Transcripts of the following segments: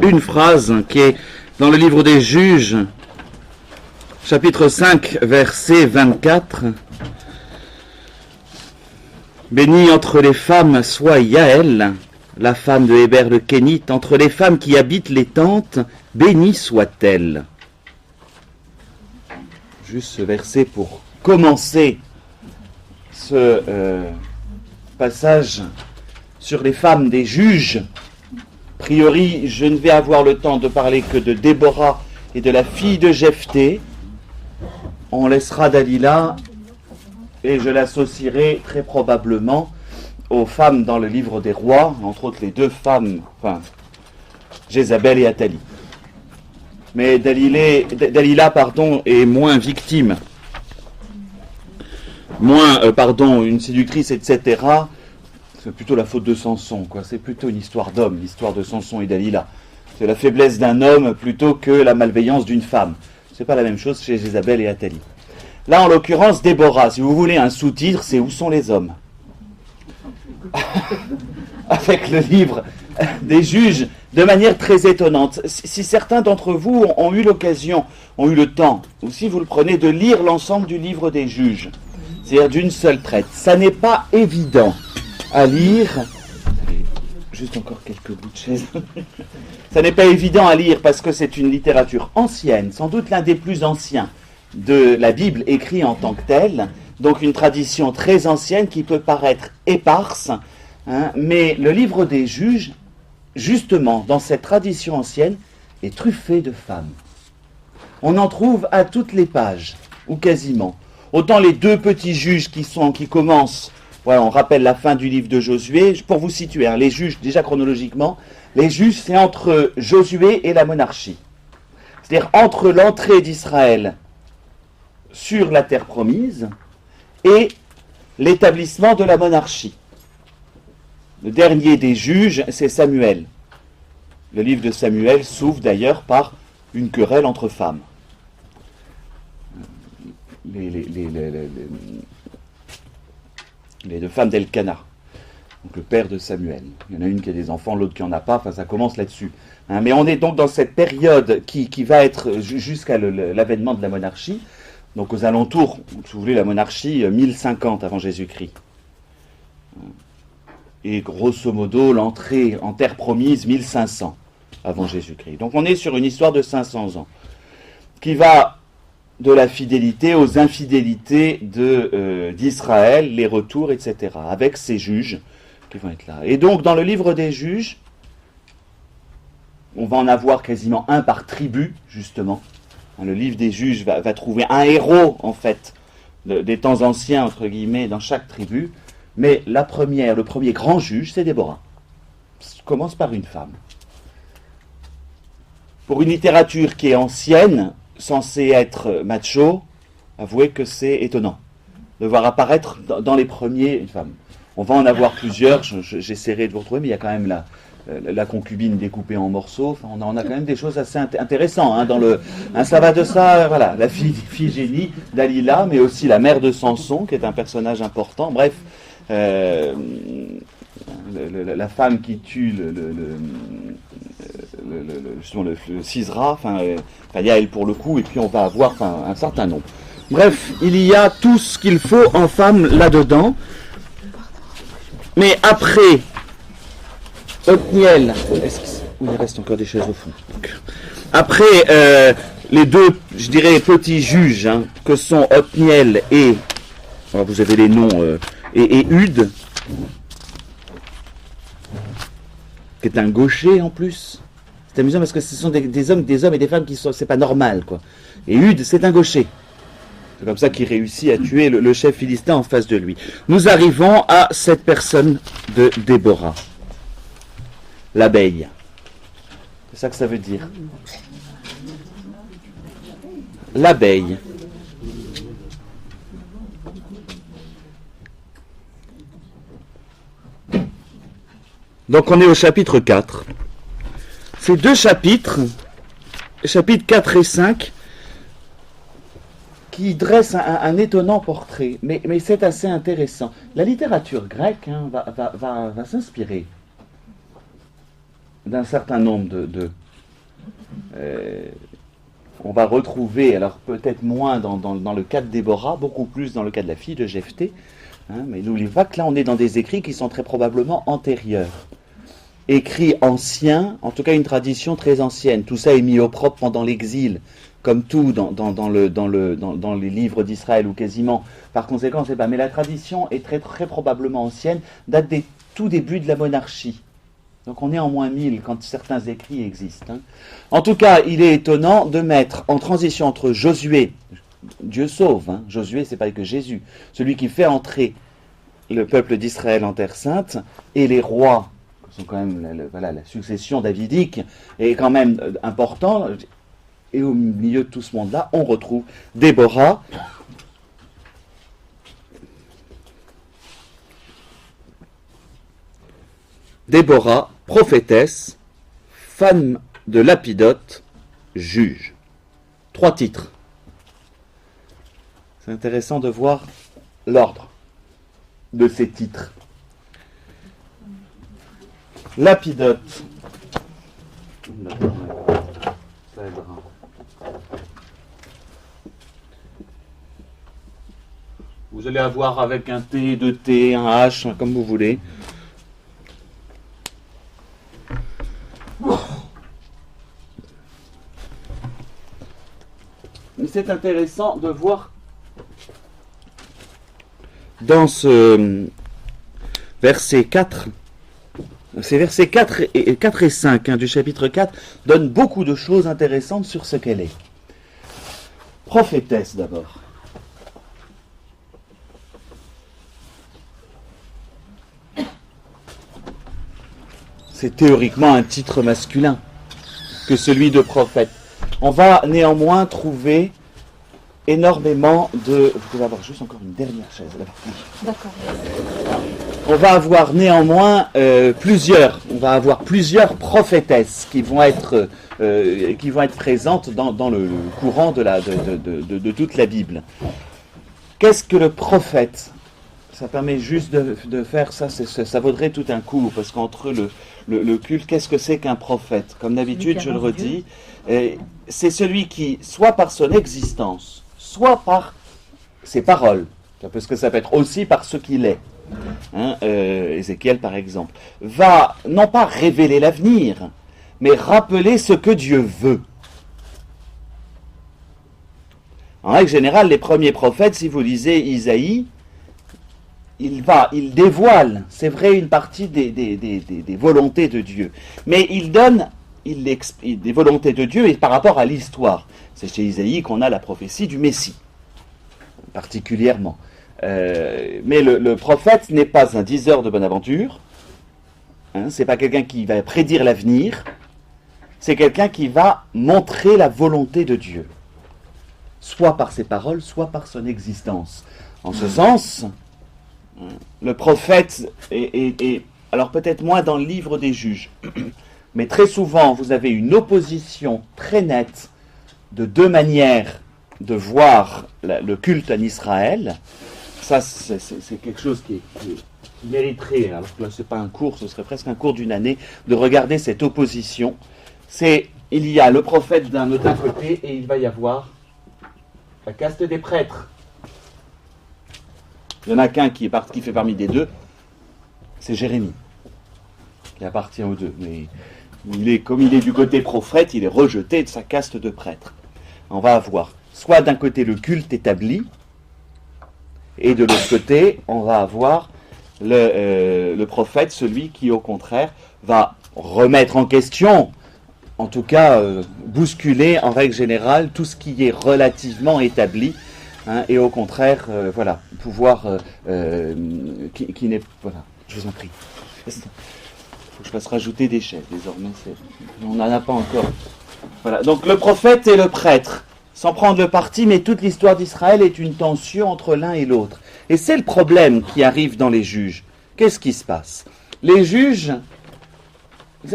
une phrase qui est dans le livre des Juges, chapitre 5, verset 24. Bénie entre les femmes soit Yaël, la femme de Héber le Kénite, entre les femmes qui habitent les tentes, bénie soit-elle. Juste ce verset pour commencer ce passage sur les femmes des juges. A priori, je ne vais avoir le temps de parler que de Déborah et de la fille de Jephthé. On laissera Dalila et je l'associerai très probablement aux femmes dans le livre des rois, entre autres les deux femmes, Jézabel et Athalie. Mais Dalila, est moins victime, une séductrice, etc. C'est plutôt la faute de Samson, quoi. C'est plutôt une histoire d'homme, l'histoire de Samson et Dalila. C'est la faiblesse d'un homme plutôt que la malveillance d'une femme. C'est pas la même chose chez Jézabel et Athalie. Là, en l'occurrence, Déborah, si vous voulez un sous-titre, c'est « Où sont les hommes ?» Avec le livre des juges, de manière très étonnante. Si certains d'entre vous ont eu l'occasion, ont eu le temps, ou si vous le prenez, de lire l'ensemble du livre des juges, c'est-à-dire d'une seule traite, ça n'est pas évident à lire. Juste encore quelques bouts de chaise. Ça n'est pas évident à lire parce que c'est une littérature ancienne, sans doute l'un des plus anciens de la Bible écrit en tant que tel, donc une tradition très ancienne qui peut paraître éparse, mais le livre des juges, justement, dans cette tradition ancienne, est truffé de femmes. On en trouve à toutes les pages, ou quasiment. Autant les deux petits juges qui commencent, voilà, on rappelle la fin du livre de Josué, pour vous situer, les juges, déjà chronologiquement, les juges, c'est entre Josué et la monarchie. C'est-à-dire entre l'entrée d'Israël sur la terre promise et l'établissement de la monarchie. Le dernier des juges, c'est Samuel. Le livre de Samuel s'ouvre d'ailleurs par une querelle entre femmes. Les deux femmes d'Elkana, donc le père de Samuel. Il y en a une qui a des enfants, l'autre qui n'en a pas, ça commence là-dessus. Mais on est donc dans cette période qui va être jusqu'à l'avènement de la monarchie, donc aux alentours, si vous voulez, la monarchie, 1050 avant Jésus-Christ. Et grosso modo, l'entrée en terre promise, 1500 avant Jésus-Christ. Donc on est sur une histoire de 500 ans, qui va de la fidélité aux infidélités d'Israël, les retours, etc., avec ces juges qui vont être là. Et donc, dans le livre des juges, on va en avoir quasiment un par tribu, justement. Le livre des juges va trouver un héros, en fait, des temps anciens, entre guillemets, dans chaque tribu. Mais le premier grand juge, c'est Déborah. Ça commence par une femme. Pour une littérature qui est ancienne, censée être macho, avouez que c'est étonnant de voir apparaître dans les premiers une femme. On va en avoir plusieurs, j'essaierai de vous retrouver, mais il y a quand même la concubine découpée en morceaux. Enfin, on a quand même des choses assez intéressantes. Ça va de ça, voilà, la fille génie, Dalila, mais aussi la mère de Samson, qui est un personnage important. Bref, la femme qui tue le Sisra, Yaël pour le coup, et puis on va avoir un certain nombre. Bref, il y a tout ce qu'il faut en femme là-dedans. Mais après Othniel, il reste encore des chaises au fond. Après les deux, je dirais, petits juges, que sont Othniel et, vous avez les noms, et Hude, qui est un gaucher en plus. C'est amusant parce que ce sont des hommes et des femmes qui sont, c'est pas normal, quoi. Et Hude, c'est un gaucher. C'est comme ça qu'il réussit à tuer le chef philistin en face de lui. Nous arrivons à cette personne de Déborah, l'abeille. C'est ça que ça veut dire. L'abeille. Donc on est au chapitre 4. Ces deux chapitres, chapitres 4 et 5, qui dressent un étonnant portrait, mais c'est assez intéressant. La littérature grecque va s'inspirer d'un certain nombre On va retrouver, alors peut-être moins dans le cas de Déborah, beaucoup plus dans le cas de la fille de Jephthé, hein, mais n'oubliez pas que là on est dans des écrits qui sont très probablement antérieurs. Écrits anciens, en tout cas une tradition très ancienne. Tout ça est mis au propre pendant l'exil, comme tout dans les livres d'Israël ou quasiment. Par conséquent, c'est pas. Mais la tradition est très, très probablement ancienne, date des tout débuts de la monarchie. Donc on est en moins 1000 quand certains écrits existent. Hein. En tout cas, il est étonnant de mettre en transition entre Josué, Dieu sauve, hein, Josué c'est pas que Jésus, celui qui fait entrer le peuple d'Israël en Terre Sainte, et les rois, qui sont quand même la succession davidique, est quand même important. Et au milieu de tout ce monde-là, on retrouve Déborah. Déborah, prophétesse, femme de Lapidote, juge. 3 titres. C'est intéressant de voir l'ordre de ces titres. Lapidote. Ça aidera. Vous allez avoir avec un T, 2 T, un H, comme vous voulez. Mais c'est intéressant de voir dans ce verset 4, ces versets 4 et 5 hein, du chapitre 4 donnent beaucoup de choses intéressantes sur ce qu'elle est. Prophétesse d'abord. C'est théoriquement un titre masculin que celui de prophète. On va néanmoins trouver énormément de... Vous pouvez avoir juste encore une dernière chaise là-bas. D'accord. On va avoir néanmoins plusieurs prophétesses qui vont être présentes dans le courant de toute la Bible. Qu'est-ce que le prophète ? Ça permet juste de faire ça, ça vaudrait tout un cours, parce qu'entre le culte, qu'est-ce que c'est qu'un prophète ? Comme d'habitude, je le redis, c'est celui qui, soit par son existence, soit par ses paroles, parce que ça peut être aussi par ce qu'il est, hein, Ézéchiel par exemple, va non pas révéler l'avenir, mais rappeler ce que Dieu veut. En règle générale, les premiers prophètes, si vous lisez Isaïe, il dévoile, c'est vrai, une partie des volontés de Dieu. Mais il donne des volontés de Dieu et par rapport à l'histoire. C'est chez Isaïe qu'on a la prophétie du Messie, particulièrement. Mais le prophète n'est pas un diseur de bonne aventure. Hein, c'est pas quelqu'un qui va prédire l'avenir. C'est quelqu'un qui va montrer la volonté de Dieu. Soit par ses paroles, soit par son existence. En ce sens... Le prophète est alors peut-être moins dans le livre des juges, mais très souvent vous avez une opposition très nette de 2 manières de voir le culte en Israël. Ça c'est quelque chose qui mériterait, alors que là c'est pas un cours, ce serait presque un cours d'une année, de regarder cette opposition. Il y a le prophète d'un côté et il va y avoir la caste des prêtres. Il n'y en a qu'un qui fait parmi les 2, c'est Jérémie, qui appartient aux 2. Mais comme il est du côté prophète, il est rejeté de sa caste de prêtre. On va avoir soit d'un côté le culte établi, et de l'autre côté, on va avoir le prophète, celui qui au contraire va remettre en question, en tout cas bousculer en règle générale tout ce qui est relativement établi. Hein, et au contraire, pouvoir qui n'est... Voilà, je vous en prie. Il faut que je fasse rajouter des chaises, désormais. On n'en a pas encore. Voilà, donc le prophète et le prêtre, sans prendre le parti, mais toute l'histoire d'Israël est une tension entre l'un et l'autre. Et c'est le problème qui arrive dans les juges. Qu'est-ce qui se passe ? Les juges,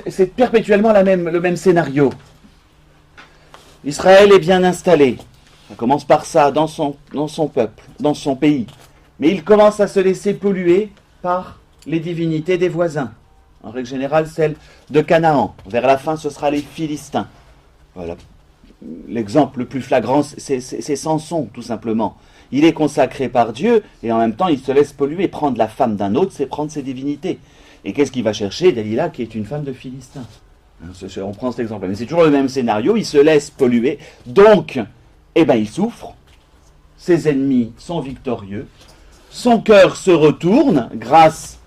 c'est perpétuellement le même scénario. Israël est bien installé. Ça commence par ça, dans son peuple, dans son pays. Mais il commence à se laisser polluer par les divinités des voisins. En règle générale, celle de Canaan. Vers la fin, ce sera les Philistins. Voilà. L'exemple le plus flagrant, c'est Samson, tout simplement. Il est consacré par Dieu, et en même temps, il se laisse polluer. Prendre la femme d'un autre, c'est prendre ses divinités. Et qu'est-ce qu'il va chercher? Dalila, qui est une femme de Philistin. On prend cet exemple. Mais c'est toujours le même scénario, il se laisse polluer. Donc, il souffre. Ses ennemis sont victorieux. Son cœur se retourne grâce...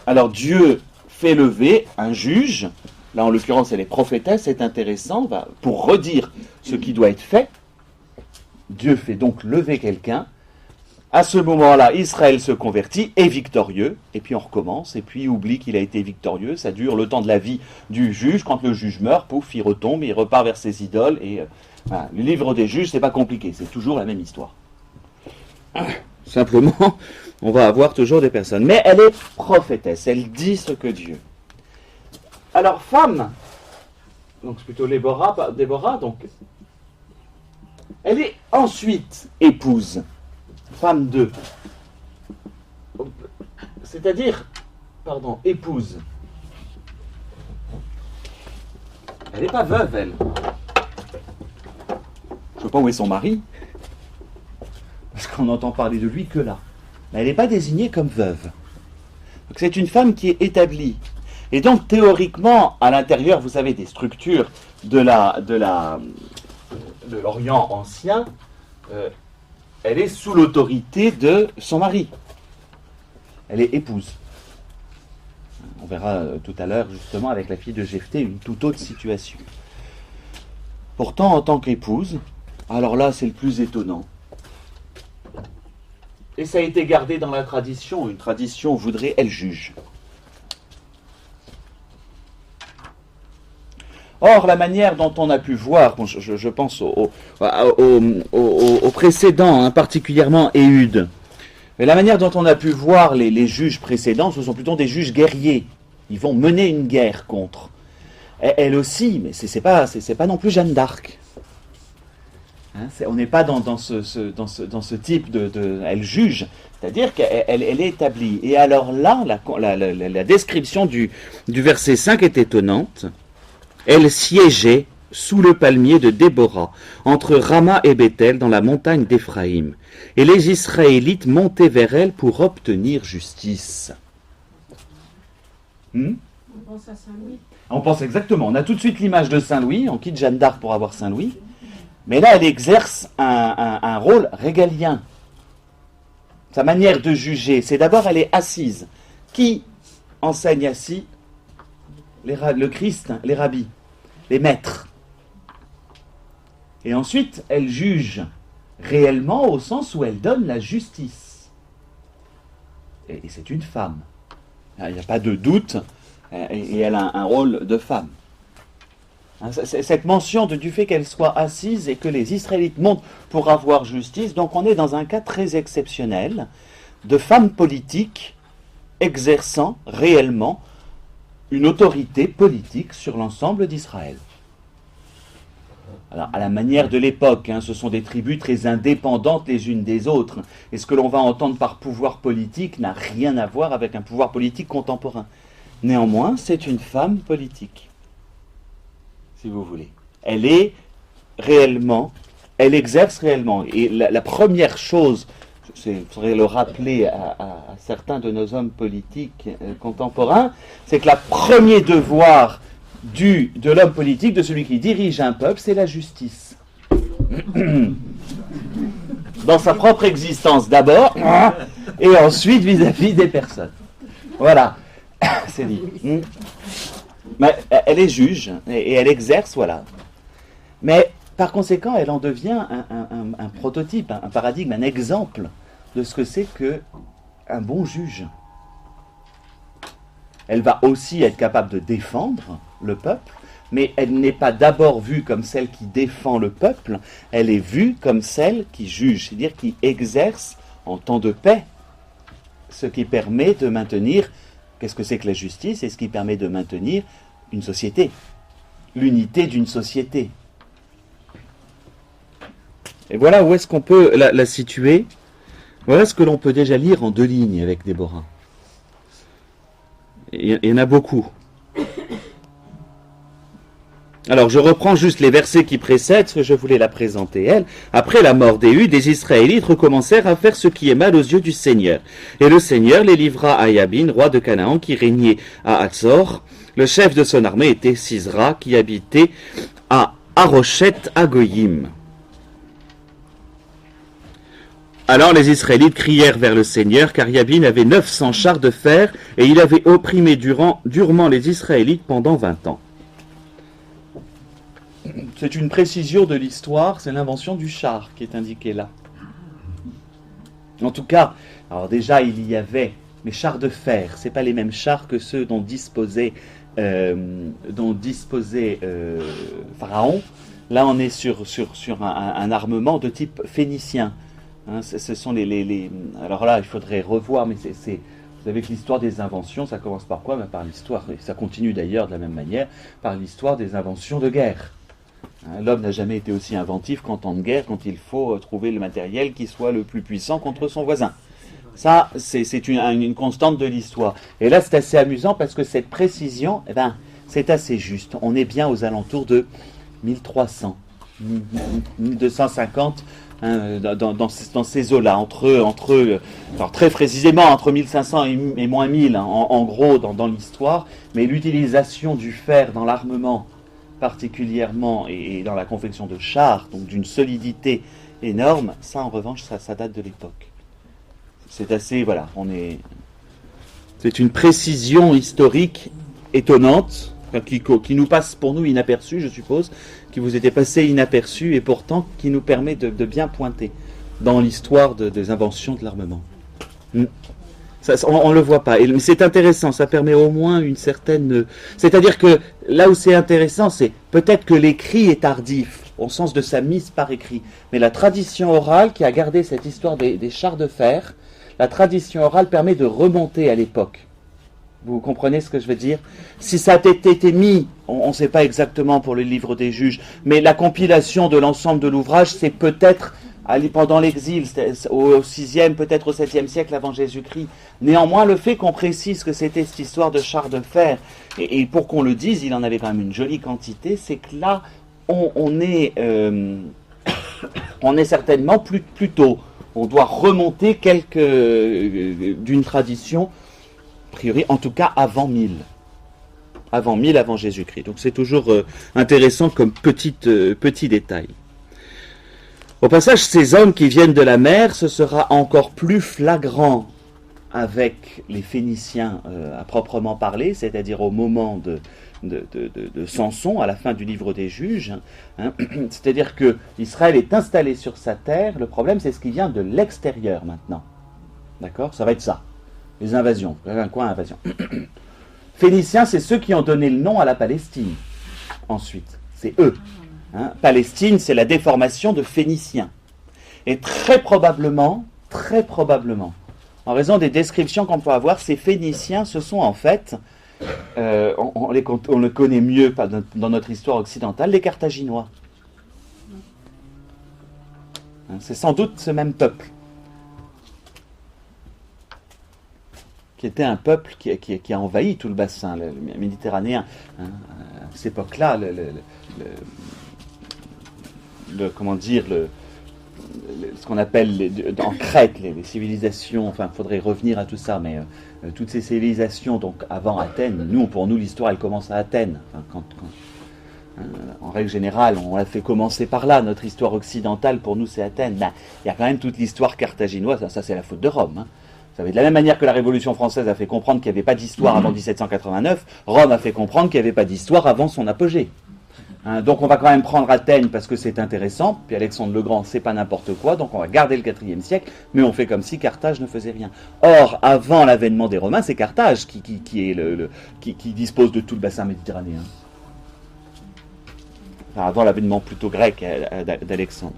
Alors, Dieu fait lever un juge. Là, en l'occurrence, elle est prophétesse, c'est intéressant, pour redire ce qui doit être fait. Dieu fait donc lever quelqu'un. À ce moment-là, Israël se convertit, est victorieux, et puis on recommence, et puis il oublie qu'il a été victorieux. Ça dure le temps de la vie du juge. Quand le juge meurt, pouf, il retombe, il repart vers ses idoles. Et voilà. Le livre des juges, c'est pas compliqué, c'est toujours la même histoire. Simplement, on va avoir toujours des personnes. Mais elle est prophétesse, elle dit ce que Dieu. Alors, femme, donc c'est plutôt Déborah, donc, elle est ensuite épouse, femme 2. C'est-à-dire, épouse. Elle n'est pas veuve, elle. Je ne sais pas où est son mari, parce qu'on n'entend parler de lui que là. Mais elle n'est pas désignée comme veuve. Donc c'est une femme qui est établie. Et donc, théoriquement, à l'intérieur, vous savez, des structures de l'Orient ancien, elle est sous l'autorité de son mari. Elle est épouse. On verra tout à l'heure, justement, avec la fille de Jephthé, une toute autre situation. Pourtant, en tant qu'épouse, alors là, c'est le plus étonnant. Et ça a été gardé dans la tradition. Une tradition voudrait, elle juge. Or, la manière dont on a pu voir, je pense au précédent, particulièrement Éhude, mais la manière dont on a pu voir les juges précédents, ce sont plutôt des juges guerriers. Ils vont mener une guerre contre. Elle aussi, mais c'est pas non plus Jeanne d'Arc. On n'est pas dans ce type de elle juge, c'est-à-dire qu'elle est établie. Et alors là, la description du verset 5 est étonnante. Elle siégeait sous le palmier de Déborah, entre Rama et Béthel, dans la montagne d'Éphraïm. Et les Israélites montaient vers elle pour obtenir justice. On pense à Saint-Louis. On pense exactement. On a tout de suite l'image de Saint-Louis. On quitte Jeanne d'Arc pour avoir Saint-Louis. Mais là, elle exerce un rôle régalien. Sa manière de juger, c'est d'abord, elle est assise. Qui enseigne assis? Le Christ, les rabbis, les maîtres. Et ensuite, elle juge réellement au sens où elle donne la justice. Et c'est une femme. Il n'y a pas de doute, et elle a un rôle de femme. Cette mention du fait qu'elle soit assise et que les Israélites montent pour avoir justice, donc on est dans un cas très exceptionnel de femme politique exerçant réellement une autorité politique sur l'ensemble d'Israël. Alors, à la manière de l'époque, ce sont des tribus très indépendantes les unes des autres. Et ce que l'on va entendre par pouvoir politique n'a rien à voir avec un pouvoir politique contemporain. Néanmoins, c'est une femme politique, si vous voulez. Elle exerce réellement. Et la première chose, il faudrait le rappeler à certains de nos hommes politiques contemporains, c'est que le premier devoir de l'homme politique, de celui qui dirige un peuple, c'est la justice. Dans sa propre existence d'abord, et ensuite vis-à-vis des personnes. Voilà, c'est dit. Mais elle est juge, et elle exerce, voilà. Mais par conséquent, elle en devient un prototype, un paradigme, un exemple de ce que c'est qu'un bon juge. Elle va aussi être capable de défendre le peuple, mais elle n'est pas d'abord vue comme celle qui défend le peuple, elle est vue comme celle qui juge, c'est-à-dire qui exerce en temps de paix ce qui permet de maintenir, qu'est-ce que c'est que la justice? C'est ce qui permet de maintenir une société, l'unité d'une société. Et voilà où est-ce qu'on peut la situer. Voilà ce que l'on peut déjà lire en 2 lignes avec Déborah. Il y en a beaucoup. Alors je reprends juste les versets qui précèdent, parce que je voulais la présenter elle. Après la mort d'Éhud, les Israélites recommencèrent à faire ce qui est mal aux yeux du Seigneur. Et le Seigneur les livra à Yabin, roi de Canaan, qui régnait à Hatzor. Le chef de son armée était Sisra, qui habitait à Haroshet Hagoyim. Alors les Israélites crièrent vers le Seigneur, car Yabin avait 900 chars de fer, et il avait opprimé durement les Israélites pendant 20 ans. C'est une précision de l'histoire, c'est l'invention du char qui est indiquée là. En tout cas, alors déjà il y avait les chars de fer, c'est pas les mêmes chars que ceux dont disposait Pharaon. Là on est sur un armement de type phénicien. Hein, ce sont alors là il faudrait revoir, mais vous savez que l'histoire des inventions, ça commence par quoi? Par l'histoire, et ça continue d'ailleurs de la même manière, par l'histoire des inventions de guerre. L'homme n'a jamais été aussi inventif qu'en temps de guerre, quand il faut trouver le matériel qui soit le plus puissant contre son voisin. Ça, c'est une constante de l'histoire. Et là, c'est assez amusant parce que cette précision, c'est assez juste. On est bien aux alentours de 1300, 1250, dans ces eaux-là, alors très précisément entre 1500 et moins 1000, en gros, dans l'histoire. Mais l'utilisation du fer dans l'armement, particulièrement, et dans la confection de chars, donc d'une solidité énorme, ça en revanche, ça date de l'époque. C'est assez, voilà, c'est une précision historique étonnante, qui nous passe pour nous inaperçue, je suppose, qui vous était passée inaperçue, et pourtant qui nous permet de bien pointer dans l'histoire des inventions de l'armement. On ne le voit pas, mais c'est intéressant, ça permet au moins une certaine... C'est-à-dire que là où c'est intéressant, c'est peut-être que l'écrit est tardif, au sens de sa mise par écrit, mais la tradition orale qui a gardé cette histoire des chars de fer, la tradition orale permet de remonter à l'époque. Vous comprenez ce que je veux dire? Si ça a été mis, on ne sait pas exactement pour le livre des juges, mais la compilation de l'ensemble de l'ouvrage, c'est peut-être... pendant l'exil, au 6e, peut-être au 7e siècle avant Jésus-Christ. Néanmoins, le fait qu'on précise que c'était cette histoire de chars de fer, et pour qu'on le dise, il en avait quand même une jolie quantité, c'est que là, on est certainement plus tôt. On doit remonter d'une tradition, a priori, en tout cas avant 1000. Avant 1000, avant Jésus-Christ. Donc c'est toujours intéressant comme petit détail. Au passage, ces hommes qui viennent de la mer, ce sera encore plus flagrant avec les Phéniciens à proprement parler, c'est-à-dire au moment de Samson, à la fin du livre des juges. C'est-à-dire que Israël est installé sur sa terre, le problème c'est ce qui vient de l'extérieur maintenant. D'accord? Ça va être ça, les invasions, un coin invasion. Phéniciens, c'est ceux qui ont donné le nom à la Palestine, ensuite, c'est eux. Palestine, c'est la déformation de Phénicien. Et très probablement, en raison des descriptions qu'on peut avoir, ces Phéniciens, ce sont en fait, on le connaît mieux dans notre histoire occidentale, les Carthaginois. C'est sans doute ce même peuple, qui était un peuple qui a envahi tout le bassin méditerranéen. À cette époque-là, ce qu'on appelle en Crète, les civilisations, enfin il faudrait revenir à tout ça, mais toutes ces civilisations, donc avant Athènes, pour nous l'histoire elle commence à Athènes, en règle générale on l'a fait commencer par là, notre histoire occidentale pour nous c'est Athènes, il y a quand même toute l'histoire carthaginoise, ça c'est la faute de Rome. Vous savez, de la même manière que la Révolution française a fait comprendre qu'il n'y avait pas d'histoire avant 1789, Rome a fait comprendre qu'il n'y avait pas d'histoire avant son apogée. Donc on va quand même prendre Athènes parce que c'est intéressant, puis Alexandre le Grand c'est pas n'importe quoi, donc on va garder le IVe siècle, mais on fait comme si Carthage ne faisait rien. Or, avant l'avènement des Romains, c'est Carthage qui dispose de tout le bassin méditerranéen. Enfin, avant l'avènement plutôt grec d'Alexandre.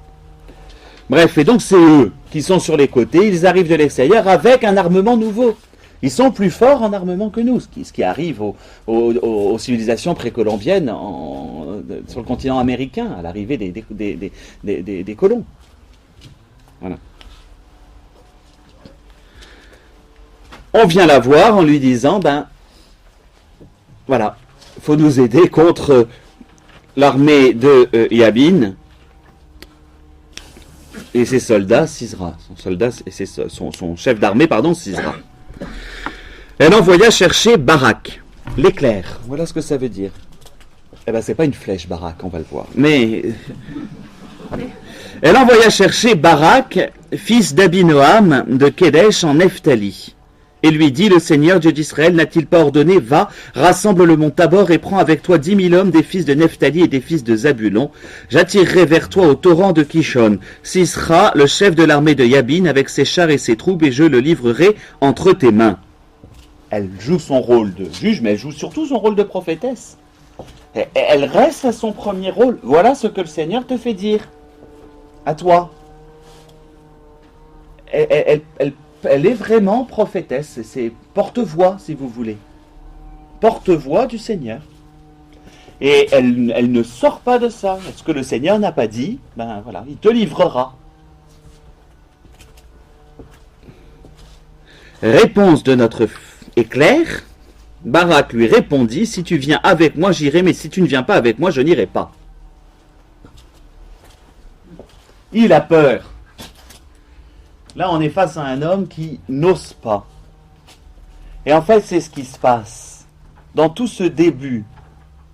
Bref, et donc c'est eux qui sont sur les côtés, ils arrivent de l'extérieur avec un armement nouveau. Ils sont plus forts en armement que nous, ce qui arrive aux civilisations précolombiennes sur le continent américain, à l'arrivée des colons. Voilà. On vient la voir en lui disant, voilà, il faut nous aider contre l'armée de Yabin et ses soldats, Sisra. Son chef d'armée, pardon, Sisra. Elle envoya chercher Barak, l'éclair. Voilà ce que ça veut dire. Eh ben, c'est pas une flèche, Barak, on va le voir. Mais elle envoya chercher Barak, fils d'Abinoam de Kédesh en Nephtali. Et lui dit, le Seigneur Dieu d'Israël n'a-t-il pas ordonné, va, rassemble le mont Tabor et prends avec toi 10 000 hommes des fils de Nephtali et des fils de Zabulon. J'attirerai vers toi au torrent de Kishon Sisra, le chef de l'armée de Yabin, avec ses chars et ses troupes, et je le livrerai entre tes mains. Elle joue son rôle de juge, mais elle joue surtout son rôle de prophétesse. Elle reste à son premier rôle. Voilà ce que le Seigneur te fait dire. À toi. Elle est vraiment prophétesse. C'est porte-voix, si vous voulez. Porte-voix du Seigneur. Et elle ne sort pas de ça. Ce que le Seigneur n'a pas dit, ben voilà, il te livrera. Réponse de notre éclair. Barak lui répondit, si tu viens avec moi, j'irai, mais si tu ne viens pas avec moi, je n'irai pas. Il a peur. Là, on est face à un homme qui n'ose pas. Et en fait, c'est ce qui se passe. Dans tout ce début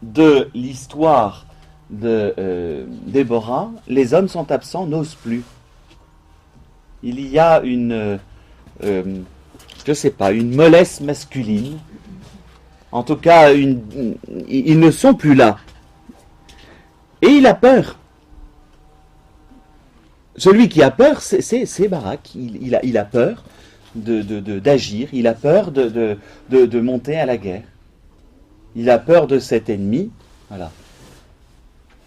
de l'histoire de Déborah, les hommes sont absents, n'osent plus. Il y a une mollesse masculine. En tout cas, ils ne sont plus là. Et il a peur. Celui qui a peur, c'est Barak. Il a peur d'agir. Il a peur de monter à la guerre. Il a peur de cet ennemi. Voilà.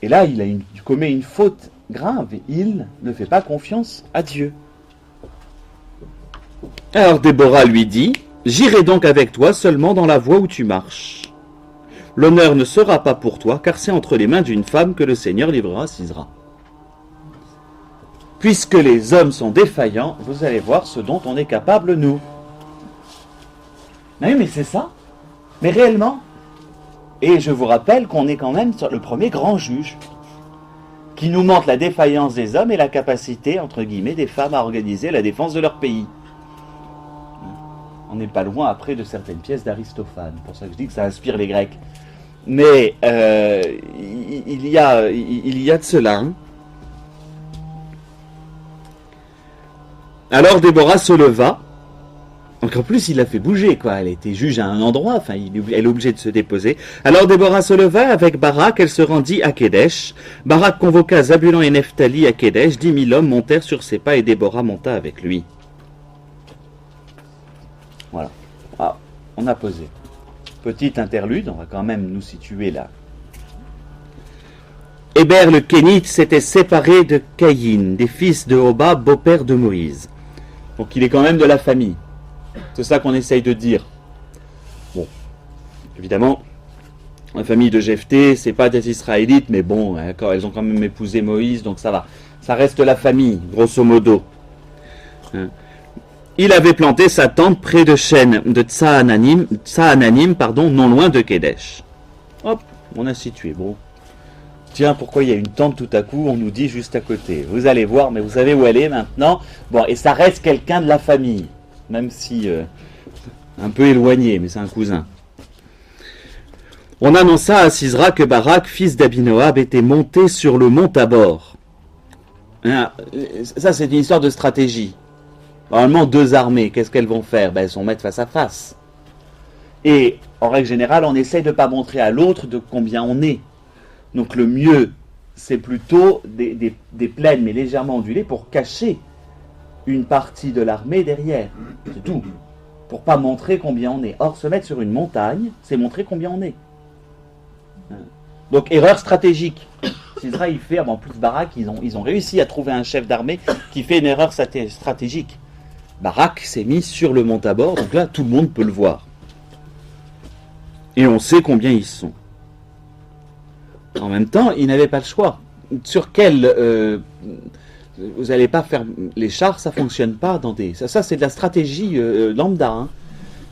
Et là, il commet une faute grave. Il ne fait pas confiance à Dieu. Alors Déborah lui dit, j'irai donc avec toi seulement dans la voie où tu marches. L'honneur ne sera pas pour toi, car c'est entre les mains d'une femme que le Seigneur livrera Sisra. Puisque les hommes sont défaillants, vous allez voir ce dont on est capable, nous. Oui, mais c'est ça. Mais réellement. Et je vous rappelle qu'on est quand même sur le premier grand juge, qui nous montre la défaillance des hommes et la capacité, entre guillemets, des femmes à organiser la défense de leur pays. On n'est pas loin après de certaines pièces d'Aristophane, pour ça que je dis que ça inspire les Grecs. Mais il y a de cela. Hein. Alors Déborah se leva. Donc en plus il l'a fait bouger, quoi. Elle était juge à un endroit, enfin elle est obligée de se déposer. Alors Déborah se leva avec Barak, elle se rendit à Kédesh. Barak convoqua Zabulon et Nephtali à Kédesh. 10 000 hommes montèrent sur ses pas et Déborah monta avec lui. Voilà. Ah, on a posé. Petite interlude, on va quand même nous situer là. Héber le Kénite s'était séparé de Caïn, des fils de Oba, beau-père de Moïse. Donc il est quand même de la famille. C'est ça qu'on essaye de dire. Bon, évidemment, la famille de Jephthé, c'est pas des Israélites, mais bon, elles ont quand même épousé Moïse, donc ça va. Ça reste la famille, grosso modo. Il avait planté sa tente près de Chêne, de Tsaananim, non loin de Kédesh. Hop, on a situé. Bon. Tiens, pourquoi il y a une tente tout à coup, on nous dit juste à côté. Vous allez voir, mais vous savez où elle est maintenant. Bon, et ça reste quelqu'un de la famille, même si un peu éloigné, mais c'est un cousin. On annonça à Sisra que Barak, fils d'Abinoab, était monté sur le mont Tabor. Ça, c'est une histoire de stratégie. Normalement, deux armées, qu'est-ce qu'elles vont faire? Elles vont mettre face à face. Et, en règle générale, on essaye de ne pas montrer à l'autre de combien on est. Donc le mieux, c'est plutôt des plaines, mais légèrement ondulées, pour cacher une partie de l'armée derrière. C'est tout. Pour pas montrer combien on est. Or, se mettre sur une montagne, c'est montrer combien on est. Donc, erreur stratégique. Sisra, il fait, en plus Barak, ils ont réussi à trouver un chef d'armée qui fait une erreur stratégique. Barak s'est mis sur le mont Tabor, donc là, tout le monde peut le voir. Et on sait combien ils sont. En même temps, ils n'avaient pas le choix. Sur quel... vous n'allez pas faire... Les chars, ça ne fonctionne pas dans des... Ça c'est de la stratégie lambda. Hein.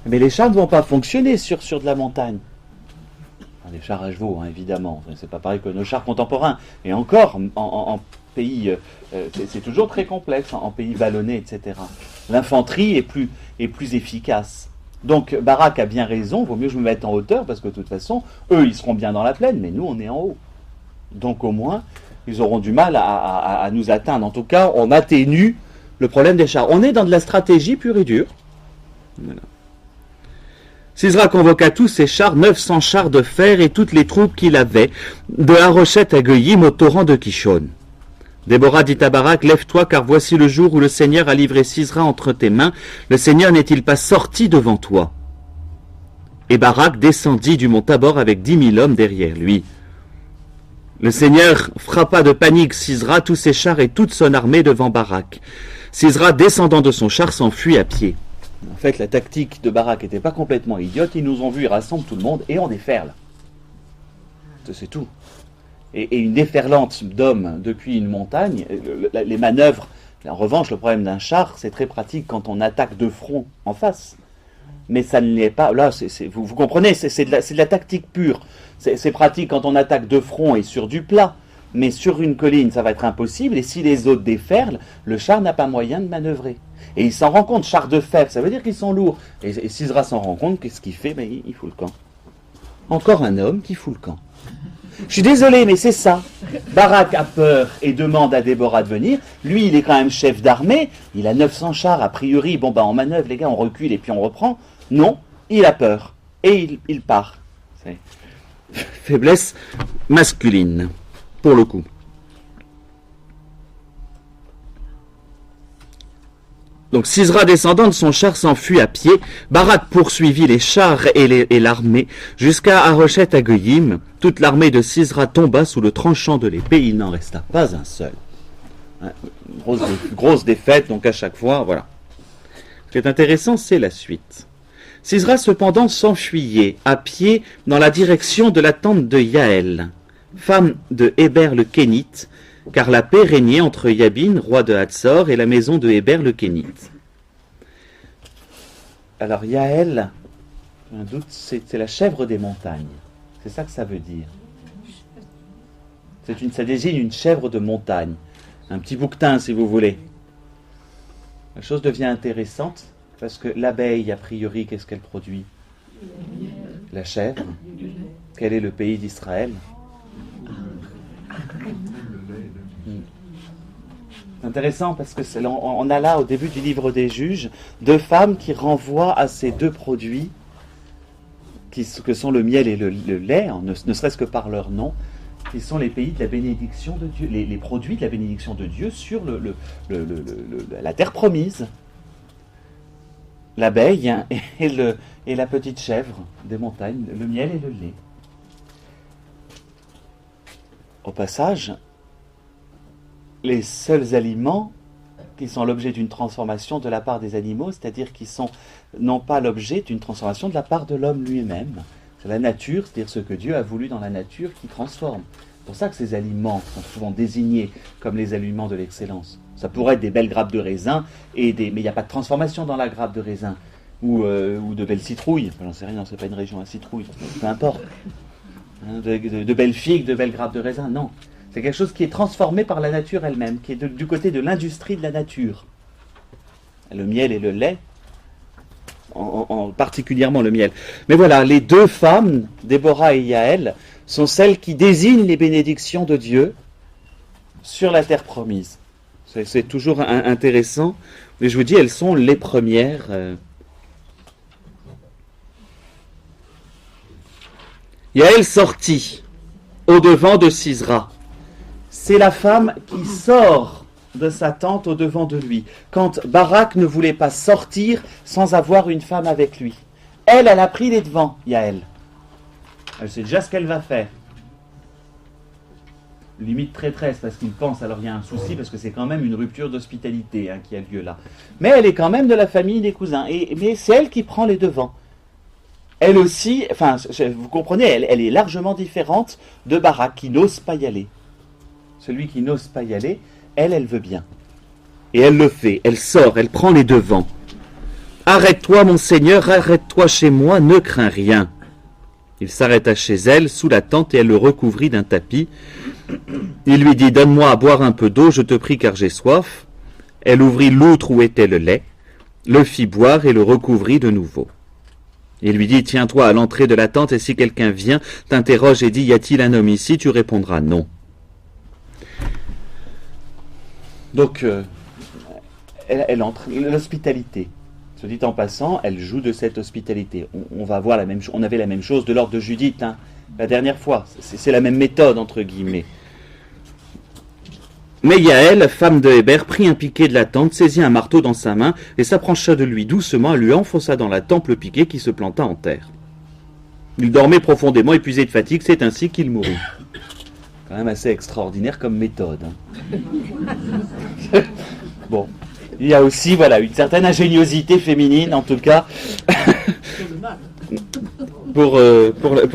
Mais les chars ne vont pas fonctionner sur de la montagne. Des chars à chevaux, hein, évidemment. C'est pas pareil que nos chars contemporains. Et encore, en pays, c'est toujours très complexe, en pays vallonnés, etc. L'infanterie est plus efficace. Donc Barak a bien raison, vaut mieux que je me mette en hauteur, parce que de toute façon, eux, ils seront bien dans la plaine, mais nous, on est en haut. Donc au moins, ils auront du mal à nous atteindre. En tout cas, on atténue le problème des chars. On est dans de la stratégie pure et dure. Voilà. Sisera convoqua tous ses chars, 900 chars de fer et toutes les troupes qu'il avait, de Harosheth à Goyim au torrent de Kishon. Déborah dit à Barak, lève-toi, car voici le jour où le Seigneur a livré Sisera entre tes mains. Le Seigneur n'est-il pas sorti devant toi? Et Barak descendit du mont Tabor avec 10 000 hommes derrière lui. Le Seigneur frappa de panique Sisera, tous ses chars et toute son armée devant Barak. Sisera, descendant de son char, s'enfuit à pied. En fait, la tactique de Barak n'était pas complètement idiote. Ils nous ont vus, ils rassemblent tout le monde et on déferle. C'est tout. Et une déferlante d'hommes depuis une montagne, les manœuvres, en revanche, le problème d'un char, c'est très pratique quand on attaque de front en face. Mais ça ne l'est pas. Là, vous comprenez, c'est de la tactique pure. C'est pratique quand on attaque de front et sur du plat. Mais sur une colline, ça va être impossible. Et si les autres déferlent, le char n'a pas moyen de manœuvrer. Et il s'en rend compte, char de fer, ça veut dire qu'ils sont lourds. Et Sisera s'en rend compte, qu'est-ce qu'il fait? Il fout le camp. Encore un homme qui fout le camp. Je suis désolé, mais c'est ça. Barak a peur et demande à Déborah de venir. Lui, il est quand même chef d'armée. Il a 900 chars, a priori. Bon, on manœuvre, les gars, on recule et puis on reprend. Non, il a peur. Et il part. C'est faiblesse masculine, pour le coup. Donc Sisera descendant de son char s'enfuit à pied. Barak poursuivit les chars et l'armée jusqu'à Harosheth à Goyim. Toute l'armée de Sisera tomba sous le tranchant de l'épée. Il n'en resta pas un seul. Grosse défaite, donc à chaque fois, voilà. Ce qui est intéressant, c'est la suite. Sisera cependant s'enfuyait à pied dans la direction de la tente de Yaël, femme de Héber le Kénite, car la paix régnait entre Yabin, roi de Hatzor, et la maison de Héber le Kénite. Alors Yaël, j'ai un doute, c'est la chèvre des montagnes. C'est ça que ça veut dire. Ça désigne une chèvre de montagne. Un petit bouquetin, si vous voulez. La chose devient intéressante, parce que l'abeille, a priori, qu'est-ce qu'elle produit? La chèvre. Quel est le pays d'Israël? C'est intéressant parce que on a là au début du livre des Juges deux femmes qui renvoient à ces deux produits que sont le miel et le lait, ne serait-ce que par leur nom, qui sont les pays de la bénédiction de Dieu, les produits de la bénédiction de Dieu sur la terre promise. L'abeille et la petite chèvre des montagnes, le miel et le lait. Au passage, les seuls aliments qui sont l'objet d'une transformation de la part des animaux, c'est-à-dire qui sont non pas l'objet d'une transformation de la part de l'homme lui-même. C'est la nature, c'est-à-dire ce que Dieu a voulu dans la nature qui transforme. C'est pour ça que ces aliments sont souvent désignés comme les aliments de l'excellence. Ça pourrait être des belles grappes de raisin, mais il n'y a pas de transformation dans la grappe de raisin, ou de belles citrouilles. Enfin, j'en sais rien, c'est pas une région à citrouille, peu importe. De belles figues, de belles grappes de raisin, non. C'est quelque chose qui est transformé par la nature elle-même, qui est du côté de l'industrie de la nature. Le miel et le lait, particulièrement le miel. Mais voilà, les deux femmes, Déborah et Yaël, sont celles qui désignent les bénédictions de Dieu sur la terre promise. C'est toujours intéressant, mais je vous dis, elles sont les premières. Yaël sortit au-devant de Sisera. C'est la femme qui sort de sa tente au-devant de lui, quand Barak ne voulait pas sortir sans avoir une femme avec lui. Elle a pris les devants, Yaël. Elle sait déjà ce qu'elle va faire. Limite traîtresse, parce qu'il pense, alors il y a un souci, parce que c'est quand même une rupture d'hospitalité qui a lieu là. Mais elle est quand même de la famille des cousins, mais c'est elle qui prend les devants. Elle aussi, enfin, vous comprenez, elle est largement différente de Barak, qui n'ose pas y aller. Celui qui n'ose pas y aller, elle veut bien. Et elle le fait, elle sort, elle prend les devants. Arrête-toi, mon Seigneur, arrête-toi chez moi, ne crains rien. Il s'arrêta chez elle, sous la tente, et elle le recouvrit d'un tapis. Il lui dit, donne-moi à boire un peu d'eau, je te prie, car j'ai soif. Elle ouvrit l'outre où était le lait, le fit boire et le recouvrit de nouveau. Il lui dit, tiens-toi à l'entrée de la tente, et si quelqu'un vient, t'interroge et dit, y a-t-il un homme ici? Tu répondras non. Donc, elle entre, l'hospitalité. Se dit en passant, elle joue de cette hospitalité. On va voir la même chose. On avait la même chose de l'ordre de Judith, hein, la dernière fois. C'est la même méthode, entre guillemets. Mais Yaël, femme de Hébert, prit un piquet de la tente, saisit un marteau dans sa main et s'approcha de lui doucement, et lui enfonça dans la tempe le piquet qui se planta en terre. Il dormait profondément, épuisé de fatigue, c'est ainsi qu'il mourut. Quand même assez extraordinaire comme méthode. Hein. Bon, il y a aussi voilà, une certaine ingéniosité féminine, en tout cas, pour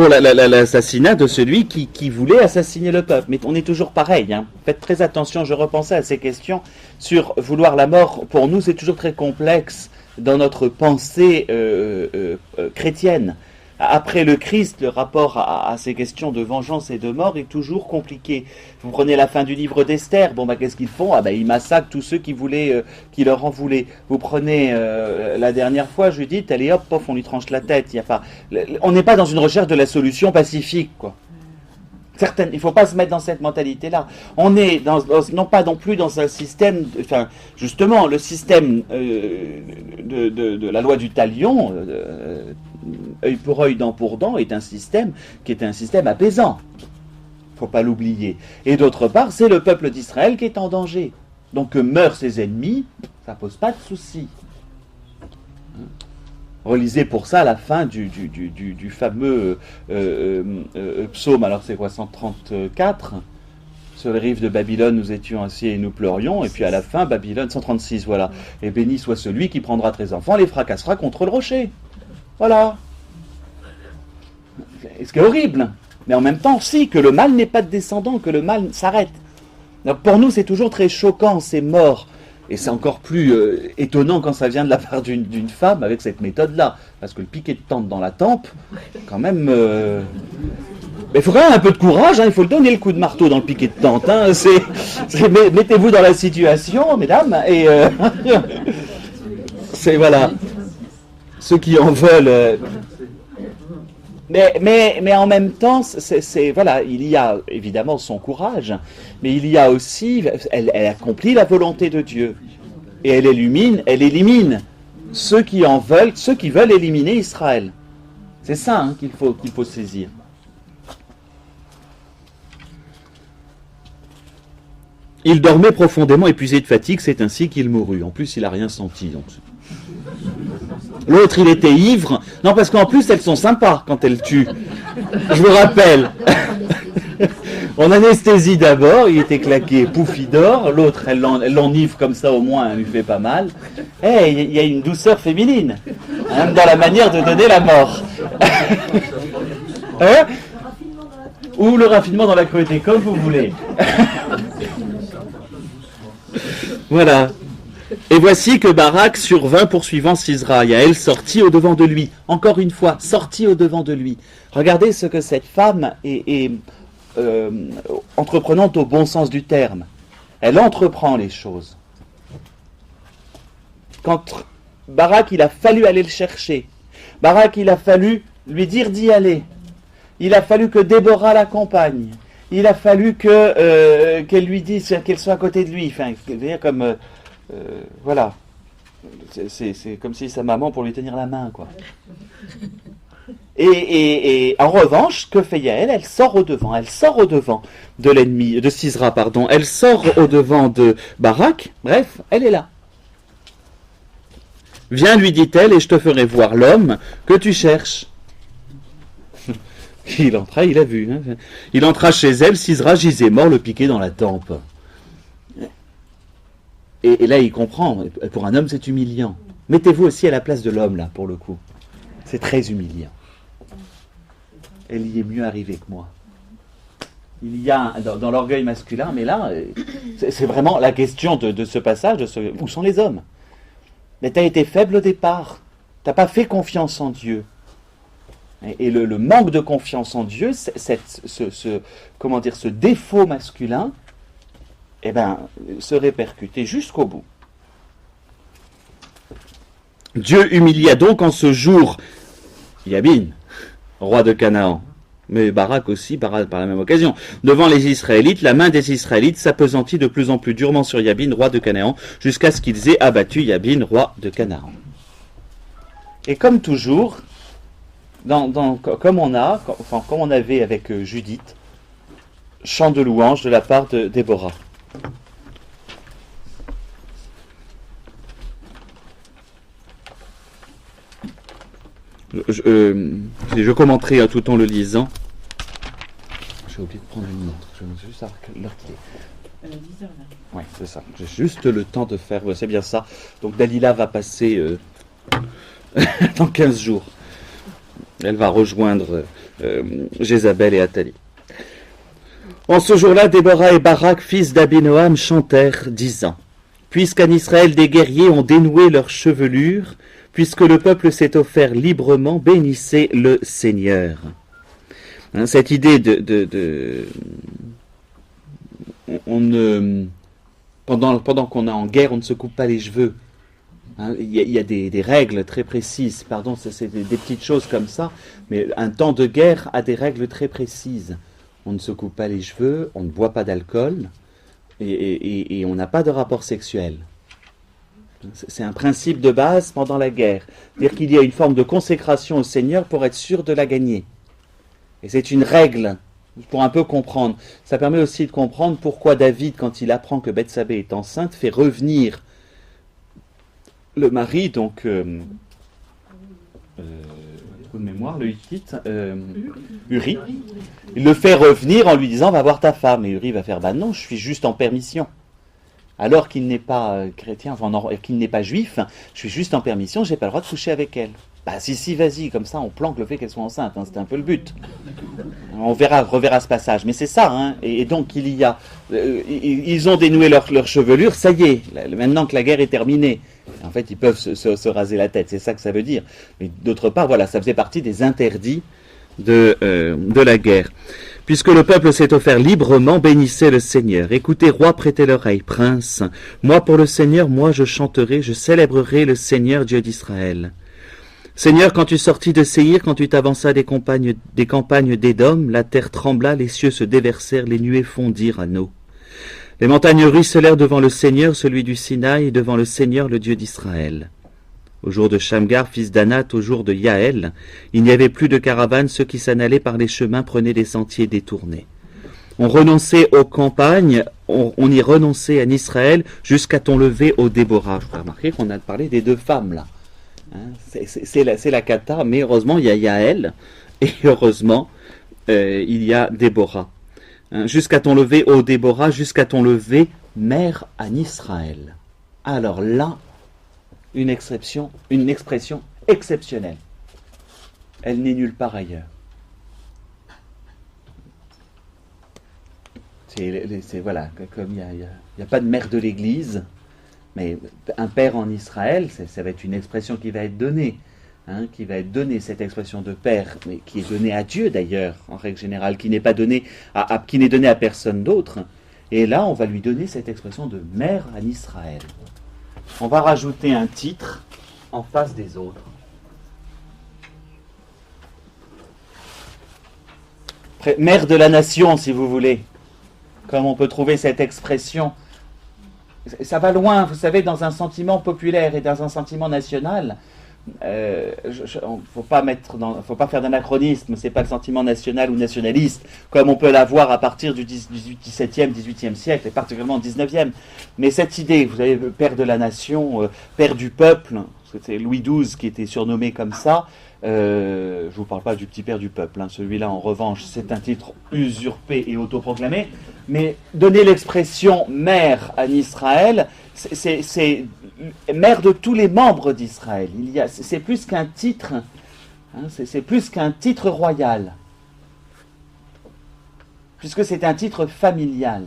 l'assassinat de celui qui voulait assassiner le peuple. Mais on est toujours pareil. Hein. Faites très attention, je repensais à ces questions sur vouloir la mort. Pour nous, c'est toujours très complexe dans notre pensée chrétienne. Après le Christ, le rapport à ces questions de vengeance et de mort est toujours compliqué. Vous prenez la fin du livre d'Esther, bon qu'est-ce qu'ils font? Ils massacrent tous ceux qui voulaient, qui leur en voulaient. Vous prenez la dernière fois Judith, allez hop, pof, on lui tranche la tête. On n'est pas dans une recherche de la solution pacifique, quoi. Il ne faut pas se mettre dans cette mentalité-là. On est non pas non plus dans un système, justement, le système de la loi du talion, œil pour œil, dent pour dent, est un système qui est un système apaisant. Il ne faut pas l'oublier. Et d'autre part, c'est le peuple d'Israël qui est en danger. Donc que meurent ses ennemis, ça ne pose pas de souci. Relisez pour ça la fin du fameux psaume, alors c'est quoi, 134 ? Sur les rives de Babylone, nous étions assis et nous pleurions, et puis à la fin, Babylone, 136, voilà. Et béni soit celui qui prendra tes enfants, les fracassera contre le rocher. Voilà. Ce qui est horrible. Mais en même temps aussi, que le mal n'est pas descendant, que le mal s'arrête. Donc pour nous, c'est toujours très choquant, ces morts. Et c'est encore plus étonnant quand ça vient de la part d'une femme avec cette méthode-là. Parce que le piquet de tente dans la tempe, quand même... Mais il faut quand même un peu de courage, hein, il faut le donner le coup de marteau dans le piquet de tente. Hein, mettez-vous dans la situation, mesdames, et... c'est, voilà... Ceux qui en veulent... Mais en même temps, voilà, il y a évidemment son courage, mais il y a aussi, elle accomplit la volonté de Dieu, et elle élimine ceux qui veulent éliminer Israël. C'est ça hein, qu'il faut saisir. Il dormait profondément, épuisé de fatigue, c'est ainsi qu'il mourut. En plus, il n'a rien senti. Donc. L'autre, il était ivre. Non, parce qu'en plus, elles sont sympas quand elles tuent. Je vous rappelle. En anesthésie d'abord, il était claqué, pouf, il dort. L'autre, elle l'enivre comme ça, au moins, elle lui fait pas mal. Il y a une douceur féminine hein, dans la manière de donner la mort. Hein? Ou le raffinement dans la cruauté, comme vous voulez. Voilà. Et voici que Barak survint poursuivant Sisra. Yaël sortit au-devant de lui. Encore une fois, sortit au-devant de lui. Regardez ce que cette femme est entreprenante au bon sens du terme. Elle entreprend les choses. Quand Barak, il a fallu aller le chercher. Barak, il a fallu lui dire d'y aller. Il a fallu que Déborah l'accompagne. Il a fallu qu'elle lui dise qu'elle soit à côté de lui. Enfin, comme... voilà. C'est comme si sa maman pour lui tenir la main, quoi. Et en revanche, que fait Yaël? Elle sort au devant de l'ennemi, de Sisra, pardon. Elle sort au devant de Barak. Bref, elle est là. Viens, lui dit-elle, et je te ferai voir l'homme que tu cherches. Il entra, il a vu. Hein. Il entra chez elle, Sisra gisait mort, le piquet dans la tempe. Et là, il comprend. Pour un homme, c'est humiliant. Mettez-vous aussi à la place de l'homme, là, pour le coup. C'est très humiliant. Elle y est mieux arrivée que moi. Il y a, dans l'orgueil masculin, mais là, c'est vraiment la question de ce passage, où sont les hommes? Mais tu as été faible au départ. Tu n'as pas fait confiance en Dieu. Et le manque de confiance en Dieu, ce défaut masculin, se répercutait jusqu'au bout. Dieu humilia donc en ce jour Yabin, roi de Canaan, mais Barak aussi par la même occasion. Devant les Israélites, la main des Israélites s'appesantit de plus en plus durement sur Yabin, roi de Canaan, jusqu'à ce qu'ils aient abattu Yabin, roi de Canaan. Et comme toujours, comme on avait avec Judith, chant de louange de la part de Déborah. Je commenterai tout en le lisant. J'ai oublié de prendre une montre. Je veux juste savoir l'heure qu'il est. 10h. Oui, c'est ça. J'ai juste le temps de faire. C'est bien ça. Donc Dalila va passer dans 15 jours. Elle va rejoindre Jézabel et Athalie. En ce jour-là, Déborah et Barak, fils d'Abinoam, chantèrent, disant: Puisqu'en Israël des guerriers ont dénoué leurs chevelures, puisque le peuple s'est offert librement, bénissez le Seigneur. Cette idée pendant qu'on est en guerre, on ne se coupe pas les cheveux. Il y a des règles très précises. Pardon, c'est des petites choses comme ça, mais un temps de guerre a des règles très précises. On ne se coupe pas les cheveux, on ne boit pas d'alcool, et on n'a pas de rapport sexuel. C'est un principe de base pendant la guerre. C'est-à-dire qu'il y a une forme de consécration au Seigneur pour être sûr de la gagner. Et c'est une règle, pour un peu comprendre. Ça permet aussi de comprendre pourquoi David, quand il apprend que Bethsabée est enceinte, fait revenir le mari, donc, de mémoire, le Hittite, Uri. Il le fait revenir en lui disant: va voir ta femme. Et Uri va faire: bah non, je suis juste en permission. Alors qu'il n'est pas chrétien, qu'il n'est pas juif, je suis juste en permission, j'ai pas le droit de coucher avec elle. Bah si, vas-y, comme ça on planque le fait qu'elle soit enceinte, c'était un peu le but. On reverra ce passage, mais c'est ça, et donc ils ont dénoué leur chevelure, ça y est, maintenant que la guerre est terminée. En fait, ils peuvent se raser la tête, c'est ça que ça veut dire. Mais d'autre part, voilà, ça faisait partie des interdits de la guerre. Puisque le peuple s'est offert librement, bénissez le Seigneur. Écoutez, roi, prêtez l'oreille, prince. Moi, pour le Seigneur, moi, je chanterai, je célébrerai le Seigneur, Dieu d'Israël. Seigneur, quand tu sortis de Séhir, quand tu t'avanças des campagnes d'Édom, la terre trembla, les cieux se déversèrent, les nuées fondirent à nous. Les montagnes ruisselèrent devant le Seigneur, celui du Sinaï, et devant le Seigneur, le Dieu d'Israël. Au jour de Shamgar, fils d'Anath, au jour de Yaël, il n'y avait plus de caravanes, ceux qui s'en allaient par les chemins prenaient des sentiers détournés. On renonçait aux campagnes, on y renonçait en Israël, jusqu'à ton lever au Déborah. Je vous remarquer qu'on a parlé des deux femmes là. C'est la cata, mais heureusement il y a Yaël, et heureusement il y a Déborah. Jusqu'à ton lever au Déborah, jusqu'à ton lever, mère en Israël. Alors là, une expression exceptionnelle. Elle n'est nulle part ailleurs. Voilà, comme il n'y a pas de mère de l'Église, mais un père en Israël, ça va être une expression qui va être donnée, cette expression de père, mais qui est donnée à Dieu d'ailleurs, en règle générale, qui n'est pas donnée qui n'est donnée à personne d'autre. Et là, on va lui donner cette expression de mère en Israël. On va rajouter un titre en face des autres. Mère de la nation, si vous voulez. Comme on peut trouver cette expression. Ça va loin, vous savez, dans un sentiment populaire et dans un sentiment national. Faut pas faire d'anachronisme, c'est pas le sentiment national ou nationaliste, comme on peut l'avoir à partir du 17e, 18e siècle, et particulièrement au 19e. Mais cette idée, vous savez, père de la nation, père du peuple, c'est Louis XII qui était surnommé comme ça. Je ne vous parle pas du petit père du peuple, celui-là en revanche, c'est un titre usurpé et autoproclamé. Mais donner l'expression mère en Israël, c'est mère de tous les membres d'Israël. C'est plus qu'un titre, c'est plus qu'un titre royal, puisque c'est un titre familial.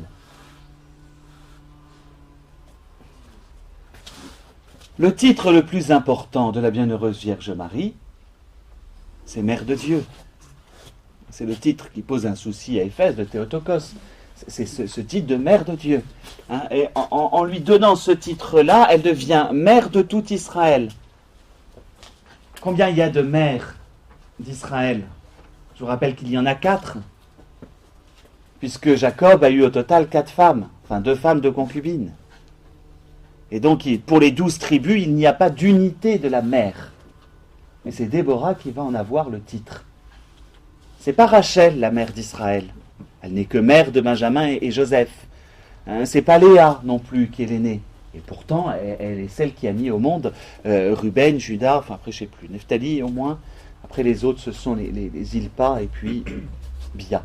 Le titre le plus important de la Bienheureuse Vierge Marie, c'est Mère de Dieu. C'est le titre qui pose un souci à Éphèse, le Théotokos. C'est ce titre de Mère de Dieu. Hein, et en lui donnant ce titre-là, elle devient Mère de tout Israël. Combien il y a de mères d'Israël? Je vous rappelle qu'il y en a 4. Puisque Jacob a eu au total 4 femmes. Enfin, 2 femmes, 2 concubines. Et donc, pour les 12 tribus, il n'y a pas d'unité de la mère. Mais c'est Déborah qui va en avoir le titre. C'est pas Rachel, la mère d'Israël. Elle n'est que mère de Benjamin et Joseph. Hein, c'est pas Léa non plus qui est l'aînée. Et pourtant, elle est celle qui a mis au monde Ruben, Juda, enfin après je sais plus, Nephtali au moins. Après les autres, ce sont les Zilpa et puis Bia.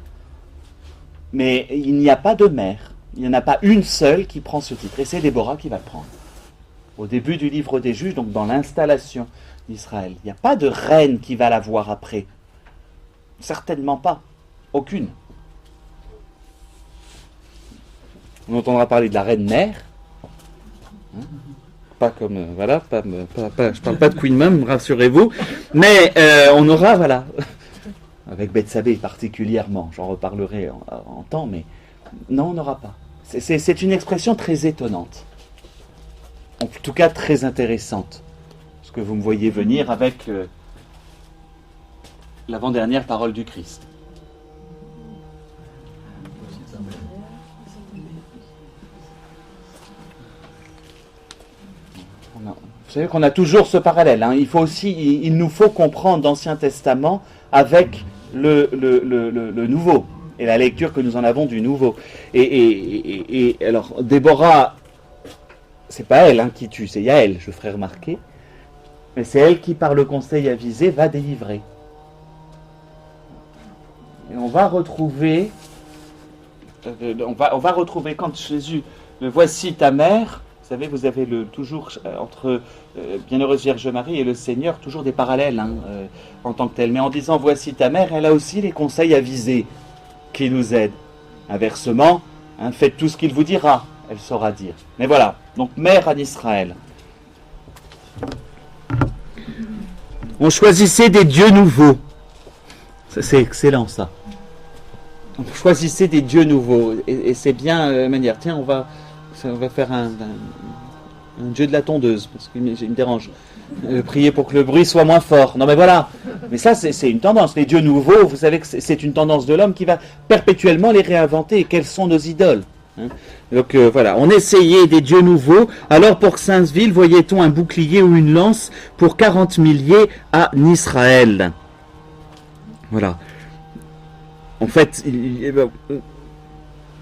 Mais il n'y a pas de mère. Il n'y en a pas une seule qui prend ce titre. Et c'est Déborah qui va le prendre. Au début du livre des Juges, donc dans l'installation d'Israël. Il n'y a pas de reine qui va l'avoir après. Certainement pas. Aucune. On entendra parler de la reine mère. Pas comme, voilà, je parle pas de Queen Mum, rassurez-vous. Mais on aura, voilà, avec Bethsabée particulièrement, j'en reparlerai en temps, mais non, on n'aura pas. C'est une expression très étonnante. En tout cas, très intéressante. Ce que vous me voyez venir avec l'avant-dernière parole du Christ. Vous savez qu'on a toujours ce parallèle. Hein. Il nous faut comprendre l'Ancien Testament avec le Nouveau et la lecture que nous en avons du Nouveau. Et alors, Déborah, c'est pas elle qui tue, c'est Yaël, je ferai remarquer. Mais c'est elle qui, par le conseil avisé, va délivrer. Et on va retrouver quand Jésus, voici ta mère. Vous savez, vous avez toujours entre Bienheureuse Vierge Marie et le Seigneur, toujours des parallèles en tant que tel. Mais en disant voici ta mère, elle a aussi les conseils avisés qui nous aident. Inversement, faites tout ce qu'il vous dira, elle saura dire. Mais voilà, donc mère en Israël. On choisissait des dieux nouveaux. C'est excellent ça. On choisissait des dieux nouveaux. Et c'est bien manière. Tiens, on va faire un dieu de la tondeuse, parce qu'il me dérange. Prier pour que le bruit soit moins fort. Non mais voilà. Mais ça, c'est une tendance. Les dieux nouveaux, vous savez que c'est une tendance de l'homme qui va perpétuellement les réinventer. Quels sont nos idoles? Donc voilà, on essayait des dieux nouveaux. Alors pour Sainte-Ville, voyait-on un bouclier ou une lance pour 40 milliers à Israël. Voilà. En fait,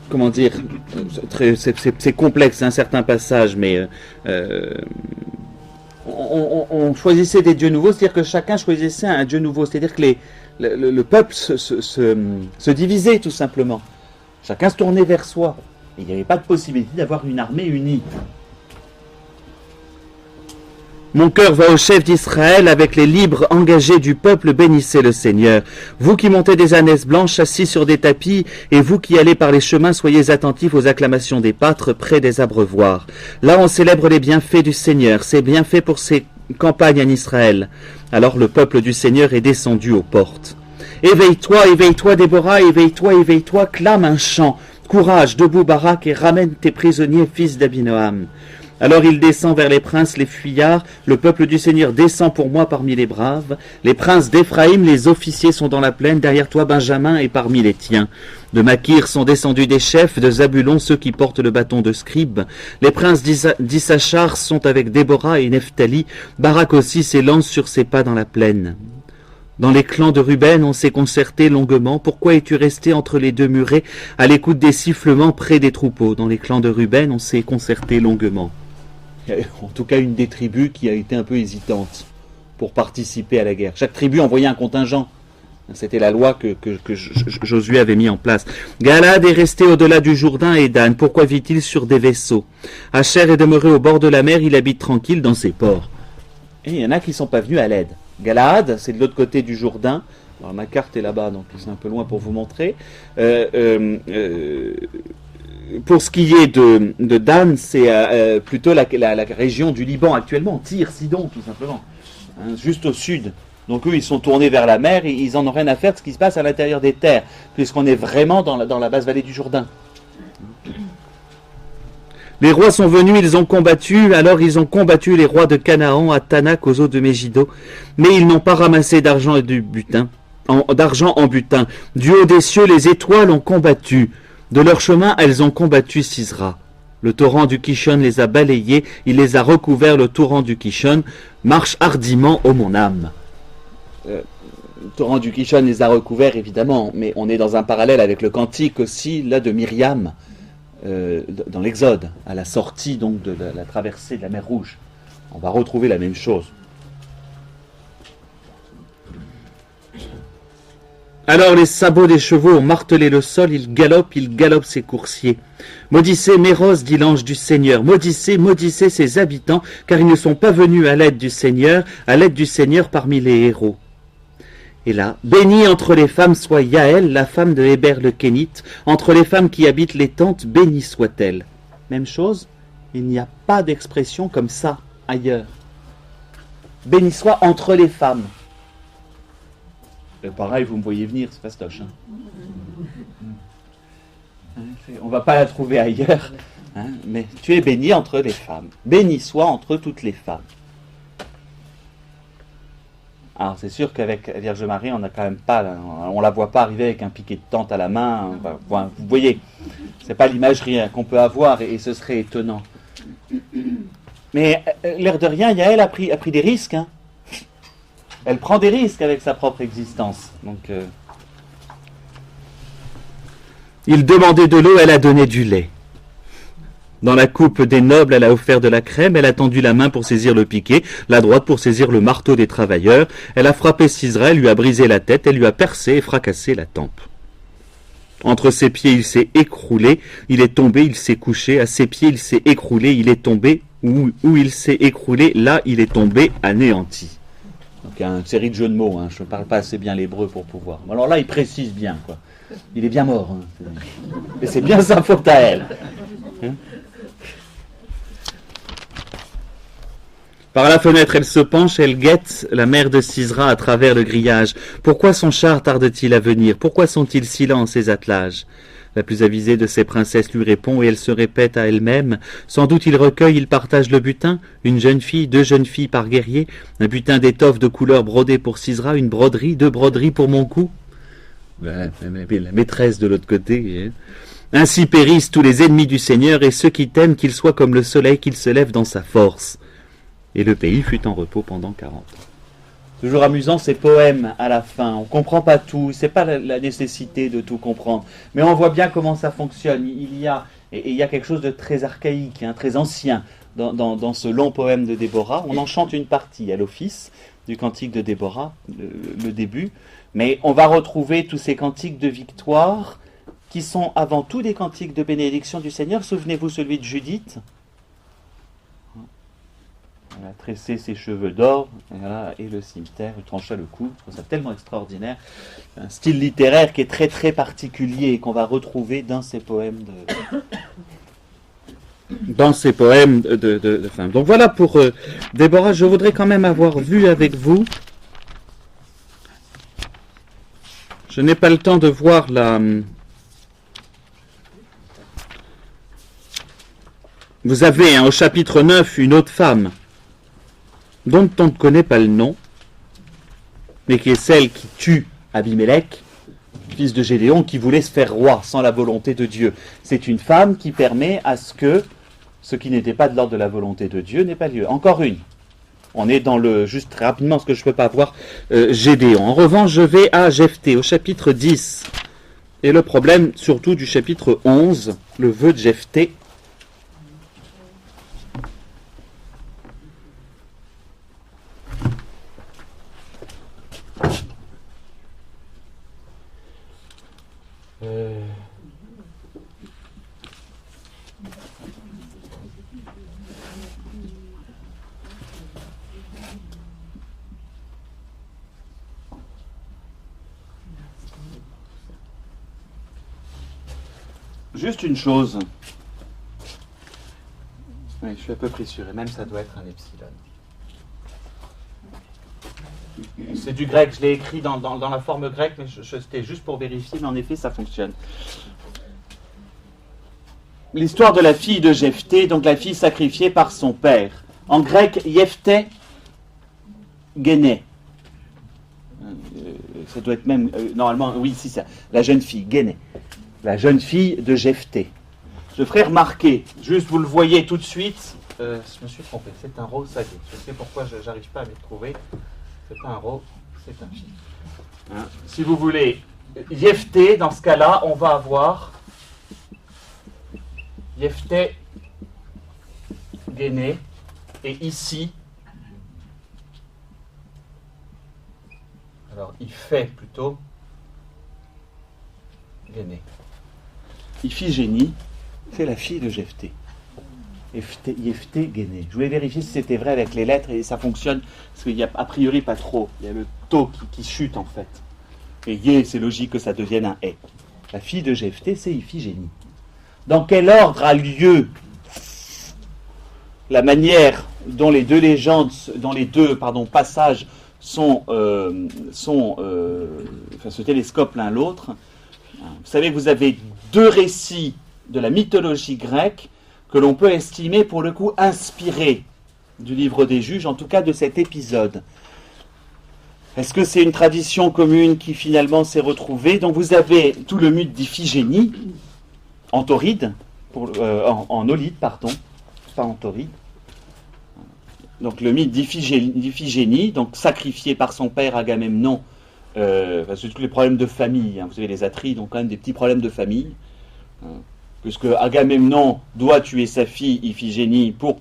comment dire, c'est complexe, certains passages, mais on choisissait des dieux nouveaux, c'est-à-dire que chacun choisissait un dieu nouveau, c'est-à-dire que le peuple se divisait tout simplement. Chacun se tournait vers soi. Et il n'y avait pas de possibilité d'avoir une armée unie. Mon cœur va au chef d'Israël, avec les libres engagés du peuple, bénissez le Seigneur. Vous qui montez des ânesses blanches assis sur des tapis, et vous qui allez par les chemins, soyez attentifs aux acclamations des pâtres près des abreuvoirs. Là on célèbre les bienfaits du Seigneur, ses bienfaits pour ses campagnes en Israël. Alors le peuple du Seigneur est descendu aux portes. Éveille-toi, Déborah, éveille-toi, clame un chant. Courage, debout Barak, et ramène tes prisonniers, fils d'Abinoam. Alors il descend vers les princes, les fuyards, le peuple du Seigneur descend pour moi parmi les braves. Les princes d'Éphraïm, les officiers sont dans la plaine, derrière toi Benjamin est parmi les tiens. De Makir sont descendus des chefs, de Zabulon ceux qui portent le bâton de scribe. Les princes d'Issachar sont avec Déborah et Nephtali, Barak aussi s'élance sur ses pas dans la plaine. Dans les clans de Ruben, on s'est concerté longuement. Pourquoi es-tu resté entre les deux murets, à l'écoute des sifflements près des troupeaux? Dans les clans de Ruben, on s'est concerté longuement. En tout cas, une des tribus qui a été un peu hésitante pour participer à la guerre. Chaque tribu envoyait un contingent. C'était la loi que Josué avait mis en place. Galad est resté au-delà du Jourdain et Dan. Pourquoi vit-il sur des vaisseaux? Asher est demeuré au bord de la mer, il habite tranquille dans ses ports. Et il y en a qui ne sont pas venus à l'aide. Galaad, c'est de l'autre côté du Jourdain. Alors, ma carte est là-bas, donc c'est un peu loin pour vous montrer. Pour ce qui est de Dan, c'est plutôt la région du Liban actuellement, Tyr, Sidon, tout simplement. Juste au sud Donc eux, ils sont tournés vers la mer, et ils en ont rien à faire de ce qui se passe à l'intérieur des terres, puisqu'on est vraiment dans la basse vallée du Jourdain. Les rois sont venus, ils ont combattu, alors ils ont combattu les rois de Canaan à Tanak aux eaux de Mégiddo, mais ils n'ont pas ramassé d'argent et du butin, d'argent en butin. Du haut des cieux, les étoiles ont combattu. De leur chemin, elles ont combattu Sisra. Le torrent du Kishon les a balayés, il les a recouverts, le torrent du Kishon. Marche hardiment, ô mon âme. Le torrent du Kishon les a recouverts, évidemment, mais on est dans un parallèle avec le cantique aussi, là, de Myriam, dans l'Exode, à la sortie donc de la traversée de la mer Rouge. On va retrouver la même chose. Alors les sabots des chevaux ont martelé le sol, ils galopent ses coursiers. Maudissez Méros, dit l'ange du Seigneur, maudissez ses habitants, car ils ne sont pas venus à l'aide du Seigneur parmi les héros. Et là, bénie entre les femmes soit Yaël, la femme de Héber le Kénite, entre les femmes qui habitent les tentes, bénie soit-elle. Même chose, il n'y a pas d'expression comme ça ailleurs. Béni soit entre les femmes. Pareil, vous me voyez venir, c'est fastoche. On ne va pas la trouver ailleurs, hein, mais tu es béni entre les femmes. Béni soit entre toutes les femmes. Alors c'est sûr qu'avec la Vierge Marie, on n'a quand même pas, on la voit pas arriver avec un piquet de tente à la main. Enfin, vous voyez, c'est pas l'imagerie qu'on peut avoir et ce serait étonnant. Mais l'air de rien, Yaël a pris des risques. Hein. Elle prend des risques avec sa propre existence. Donc, Il demandait de l'eau, elle a donné du lait. Dans la coupe des nobles, elle a offert de la crème, elle a tendu la main pour saisir le piquet, la droite pour saisir le marteau des travailleurs, elle a frappé Sisra, elle lui a brisé la tête, elle lui a percé et fracassé la tempe. Entre ses pieds, il s'est écroulé, il est tombé, il s'est couché, à ses pieds, il s'est écroulé, il est tombé, où il s'est écroulé, là, il est tombé anéanti. Donc il y a une série de jeux de mots, hein. Je ne parle pas assez bien l'hébreu pour pouvoir. Alors là, il précise bien, quoi. Il est bien mort. Hein. Et c'est bien sa faute à elle. Hein. Par la fenêtre, elle se penche, elle guette la mère de Sisra à travers le grillage. Pourquoi son char tarde-t-il à venir? Pourquoi sont-ils si lents ces attelages? La plus avisée de ses princesses lui répond et elle se répète à elle-même. Sans doute il recueille, il partage le butin. Une jeune fille, 2 jeunes filles par guerrier. Un butin d'étoffe de couleur brodée pour Sisra. Une broderie, 2 broderies pour mon cou. La maîtresse de l'autre côté. Ainsi périssent tous les ennemis du Seigneur et ceux qui t'aiment qu'il soit comme le soleil qu'il se lève dans sa force. Et le pays fut en repos pendant 40 ans. Toujours amusant ces poèmes à la fin. On ne comprend pas tout, c'est pas la nécessité de tout comprendre. Mais on voit bien comment ça fonctionne. Il y a quelque chose de très archaïque, hein, très ancien dans ce long poème de Déborah. On en chante une partie à l'office du cantique de Déborah, le début. Mais on va retrouver tous ces cantiques de victoire qui sont avant tout des cantiques de bénédiction du Seigneur. Souvenez-vous celui de Judith. Elle a tressé ses cheveux d'or, et le cimetière, il trancha le cou. Je trouve ça tellement extraordinaire. Un style littéraire qui est très très particulier et qu'on va retrouver dans ces poèmes de femmes. Donc voilà pour Déborah. Je voudrais quand même avoir vu avec vous. Je n'ai pas le temps de voir la... Vous avez au chapitre 9 une autre femme dont on ne connaît pas le nom, mais qui est celle qui tue Abimélec, fils de Gédéon, qui voulait se faire roi sans la volonté de Dieu. C'est une femme qui permet à ce que ce qui n'était pas de l'ordre de la volonté de Dieu n'ait pas lieu. Encore une. On est dans juste très rapidement, ce que je ne peux pas voir, Gédéon. En revanche, je vais à Jephthé, au chapitre 10. Et le problème, surtout du chapitre 11, le vœu de Jephthé. Juste une chose. Oui, je suis à peu près sûr, et même ça doit être un epsilon. C'est du grec, je l'ai écrit dans la forme grecque, mais c'était juste pour vérifier, mais en effet, ça fonctionne. L'histoire de la fille de Jephthé, donc la fille sacrifiée par son père. En grec, Jephthé Guéné. Ça doit être même, normalement, oui, c'est ça, la jeune fille, Guéné. La jeune fille de Jephthé. Je ferai remarquer, juste vous le voyez tout de suite, je me suis trompé, c'est un rho, ça y est. Je sais pourquoi je n'arrive pas à m'y retrouver. C'est pas un rho, c'est un chi. Hein? Si vous voulez, Jephthé, dans ce cas-là, on va avoir Jephthé Guéné, et ici, alors il fait plutôt Guéné. Iphigénie, c'est la fille de Jephthé. Jephthé Guéné. Je voulais vérifier si c'était vrai avec les lettres et ça fonctionne, parce qu'il n'y a a priori pas trop. Il y a le to qui chute en fait. Et yé, c'est logique que ça devienne un est. La fille de Jephthé, c'est Iphigénie. Dans quel ordre a lieu la manière dont les deux légendes, dont les deux passages se télescopent l'un l'autre? Vous savez que vous avez deux récits de la mythologie grecque que l'on peut estimer pour le coup inspirés du livre des Juges, en tout cas de cet épisode. Est-ce que c'est une tradition commune qui finalement s'est retrouvée? Donc vous avez tout le mythe d'Iphigénie, en tauride, en olide, pardon, pas en tauride. Donc le mythe d'Iphigénie, donc sacrifié par son père Agamemnon, c'est tous les problèmes de famille. Hein. Vous savez, les Atrides ont quand même des petits problèmes de famille, puisque Agamemnon doit tuer sa fille Iphigénie pour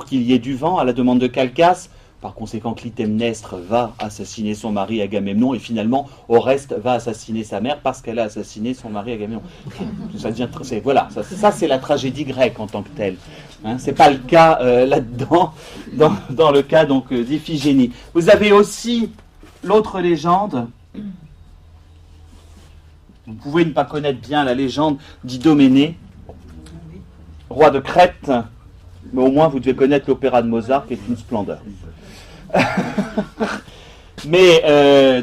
qu'il y ait du vent à la demande de Calchas. Par conséquent, Clytemnestre va assassiner son mari Agamemnon et finalement, Oreste va assassiner sa mère parce qu'elle a assassiné son mari Agamemnon. Ça devient voilà, ça c'est la tragédie grecque en tant que telle. Hein, c'est pas le cas là-dedans, dans le cas donc d'Iphigénie. Vous avez aussi l'autre légende. Vous pouvez ne pas connaître bien la légende d'Idoménée, roi de Crète, mais au moins vous devez connaître l'opéra de Mozart qui est une splendeur. Mais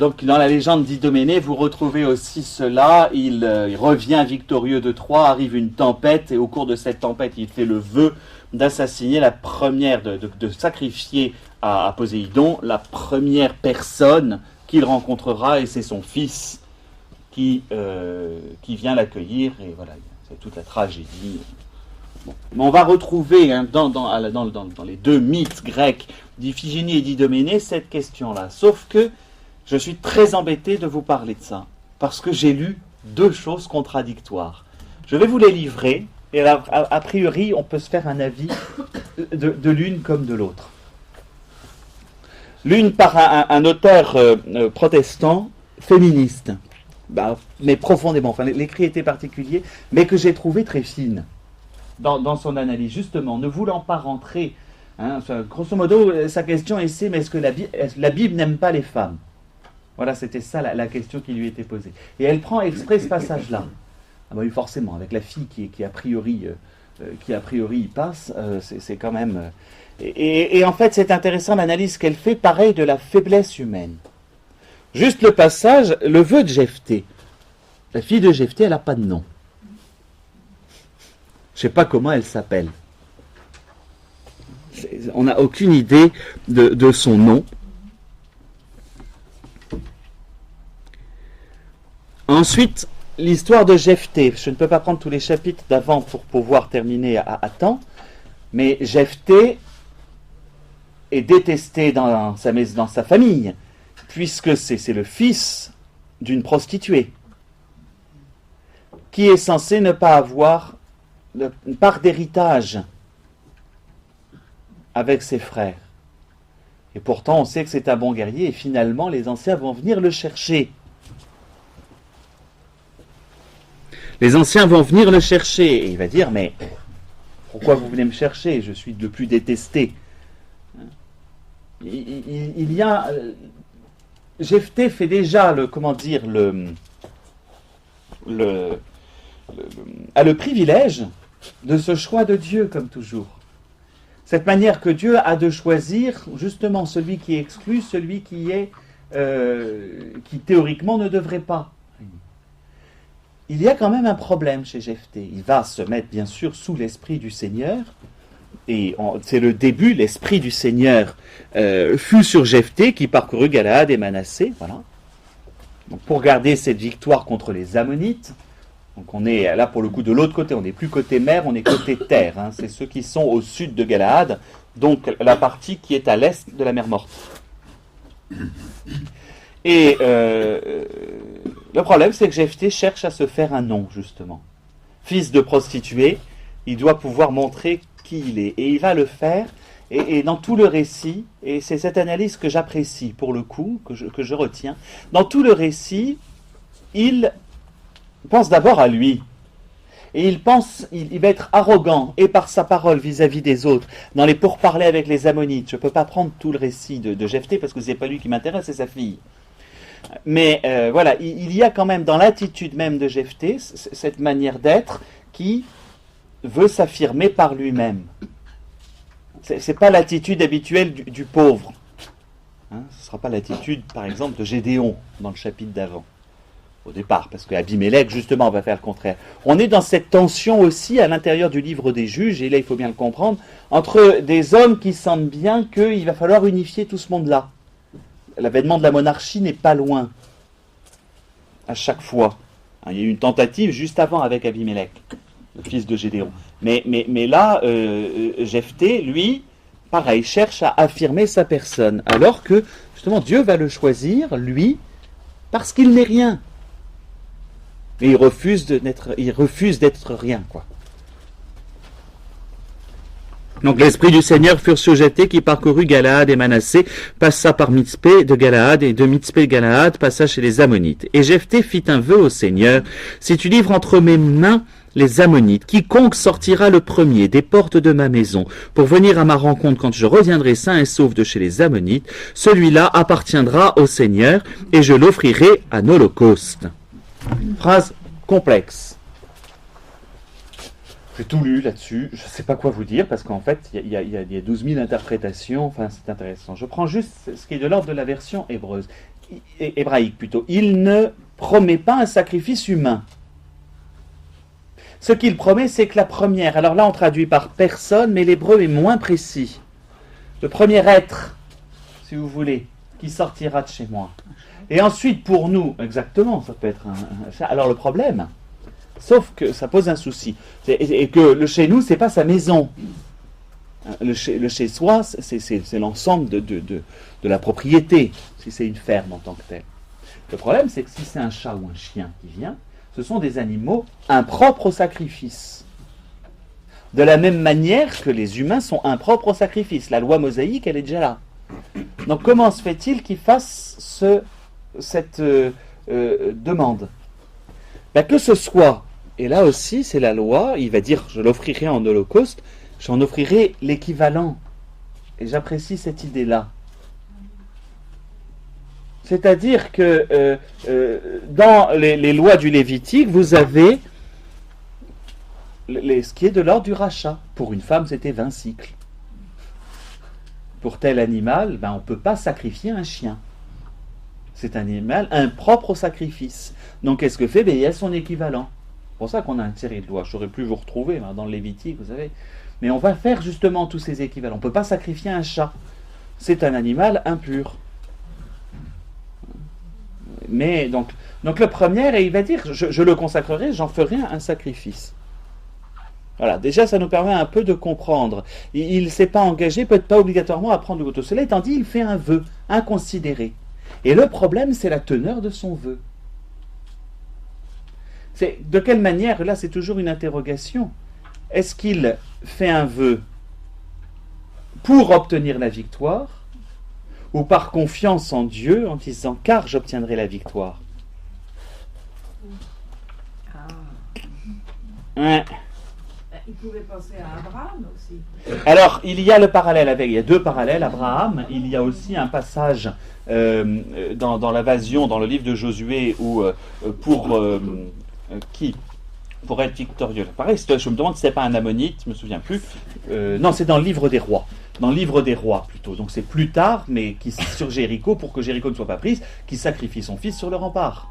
donc dans la légende d'Idoménée, vous retrouvez aussi cela. Il revient victorieux de Troie, arrive une tempête, et au cours de cette tempête, il fait le vœu d'assassiner la première, de sacrifier à Poséidon la première personne qu'il rencontrera, et c'est son fils qui vient l'accueillir, et voilà, c'est toute la tragédie. Bon. Mais on va retrouver dans les deux mythes grecs d'Iphigénie et d'Idoménée cette question-là. Sauf que je suis très embêté de vous parler de ça, parce que j'ai lu deux choses contradictoires. Je vais vous les livrer, et alors, a priori, on peut se faire un avis de l'une comme de l'autre. L'une par un auteur protestant, féministe, mais profondément, enfin l'écrit était particulier, mais que j'ai trouvé très fine dans son analyse, justement, ne voulant pas rentrer, grosso modo, sa question est mais est-ce que la Bible n'aime pas les femmes? Voilà, c'était ça la question qui lui était posée. Et elle prend exprès ce passage-là. Ah oui, forcément, avec la fille qui a priori y passe, c'est quand même... Et en fait, c'est intéressant l'analyse qu'elle fait, pareil, de la faiblesse humaine. Juste le passage, le vœu de Jephthé. La fille de Jephthé, elle n'a pas de nom. Je ne sais pas comment elle s'appelle. On n'a aucune idée de son nom. Ensuite, l'histoire de Jephthé. Je ne peux pas prendre tous les chapitres d'avant pour pouvoir terminer à temps, mais Jephthé est détesté dans sa famille, puisque c'est le fils d'une prostituée, qui est censé ne pas avoir une part d'héritage avec ses frères. Et pourtant, on sait que c'est un bon guerrier, et finalement, les anciens vont venir le chercher. Les anciens vont venir le chercher, et il va dire, mais pourquoi vous venez me chercher? Je suis le plus détesté. Il y a... Jephthé fait déjà a le privilège de ce choix de Dieu, comme toujours. Vous Cette manière que Dieu a de choisir justement celui qui est exclu, celui qui théoriquement ne devrait pas. Il y a quand même un problème chez Jephthé. Il va se mettre bien sûr sous l'esprit du Seigneur, et c'est le début, l'esprit du Seigneur fut sur Jephthé qui parcourut Galaad et Manassé, voilà. Donc pour garder cette victoire contre les Ammonites, donc on est là pour le coup de l'autre côté, on n'est plus côté mer, on est côté terre, hein. C'est ceux qui sont au sud de Galaad, donc la partie qui est à l'est de la mer Morte. Et le problème, c'est que Jephthé cherche à se faire un nom, justement. Fils de prostituée, il doit pouvoir montrer qui il est. Et il va le faire, et dans tout le récit, et c'est cette analyse que j'apprécie pour le coup, que je retiens, dans tout le récit, il pense d'abord à lui. Et il va être arrogant, et par sa parole vis-à-vis des autres, dans les pourparlers avec les Ammonites. Je ne peux pas prendre tout le récit de Jephthé, parce que ce n'est pas lui qui m'intéresse, c'est sa fille. Mais voilà, il y a quand même dans l'attitude même de Jephthé cette manière d'être qui veut s'affirmer par lui-même. Ce n'est pas l'attitude habituelle du pauvre. Hein, ce ne sera pas l'attitude, par exemple, de Gédéon dans le chapitre d'avant, au départ, parce qu'Abimélec, justement, va faire le contraire. On est dans cette tension aussi à l'intérieur du livre des juges, et là il faut bien le comprendre, entre des hommes qui sentent bien qu'il va falloir unifier tout ce monde-là. L'avènement de la monarchie n'est pas loin, à chaque fois. Il y a eu une tentative juste avant avec Abimélec, le fils de Gédéon. Mais là, Jephthé, lui, pareil, cherche à affirmer sa personne, alors que, justement, Dieu va le choisir, lui, parce qu'il n'est rien. Mais il refuse d'être rien, quoi. Donc l'esprit du Seigneur fut sur Jephthé qui parcourut Galaad et Manassé, passa par Mitzpé de Galaad, et de Mitzpé de Galaad passa chez les Ammonites. Et Jephthé fit un vœu au Seigneur: si tu livres entre mes mains les Ammonites, quiconque sortira le premier des portes de ma maison pour venir à ma rencontre quand je reviendrai sain et sauf de chez les Ammonites, celui-là appartiendra au Seigneur, et je l'offrirai en holocauste. Phrase complexe. J'ai tout lu là-dessus, je ne sais pas quoi vous dire, parce qu'en fait, il y a 12 000 interprétations, enfin c'est intéressant. Je prends juste ce qui est de l'ordre de la version hébraïque plutôt. Il ne promet pas un sacrifice humain. Ce qu'il promet, c'est que la première, alors là on traduit par personne, mais l'hébreu est moins précis. Le premier être, si vous voulez, qui sortira de chez moi. Et ensuite, pour nous, exactement, ça peut être alors le problème, sauf que ça pose un souci, et que le chez nous, c'est pas sa maison. Le chez soi, c'est l'ensemble de la propriété, si c'est une ferme en tant que telle. Le problème, c'est que si c'est un chat ou un chien qui vient, ce sont des animaux impropres au sacrifice. De la même manière que les humains sont impropres au sacrifice. La loi mosaïque, elle est déjà là. Donc comment se fait-il qu'ils fassent cette demande? Que ce soit, et là aussi c'est la loi, il va dire je l'offrirai en holocauste, j'en offrirai l'équivalent. Et j'apprécie cette idée-là. C'est-à-dire que dans les lois du Lévitique, vous avez ce qui est de l'ordre du rachat. Pour une femme, c'était 20 cycles. Pour tel animal, on ne peut pas sacrifier un chien. C'est un animal impropre au sacrifice. Donc, qu'est-ce que fait? Il y a son équivalent. C'est pour ça qu'on a une série de lois. Je n'aurais pu vous retrouver dans le Lévitique, vous savez. Mais on va faire justement tous ces équivalents. On ne peut pas sacrifier un chat. C'est un animal impur. Mais donc le premier, et il va dire, je le consacrerai, j'en ferai un sacrifice. Voilà, déjà ça nous permet un peu de comprendre. Il ne s'est pas engagé, peut-être pas obligatoirement à prendre le couteau. Cela étant dit, il fait un vœu inconsidéré. Et le problème, c'est la teneur de son vœu. C'est de quelle manière, là c'est toujours une interrogation. Est-ce qu'il fait un vœu pour obtenir la victoire, ou par confiance en Dieu, en disant « car j'obtiendrai la victoire ». Ouais. Il pouvait penser à Abraham aussi. Alors, il y a deux parallèles, Abraham. Il y a aussi un passage dans l'invasion, dans le livre de Josué, où pour qui pour être victorieux. Pareil, je me demande si c'est pas un ammonite, je me souviens plus. Non, c'est dans le livre des rois. Dans le livre des rois, plutôt. Donc c'est plus tard, mais qui sur Jéricho, pour que Jéricho ne soit pas prise, qui sacrifie son fils sur le rempart.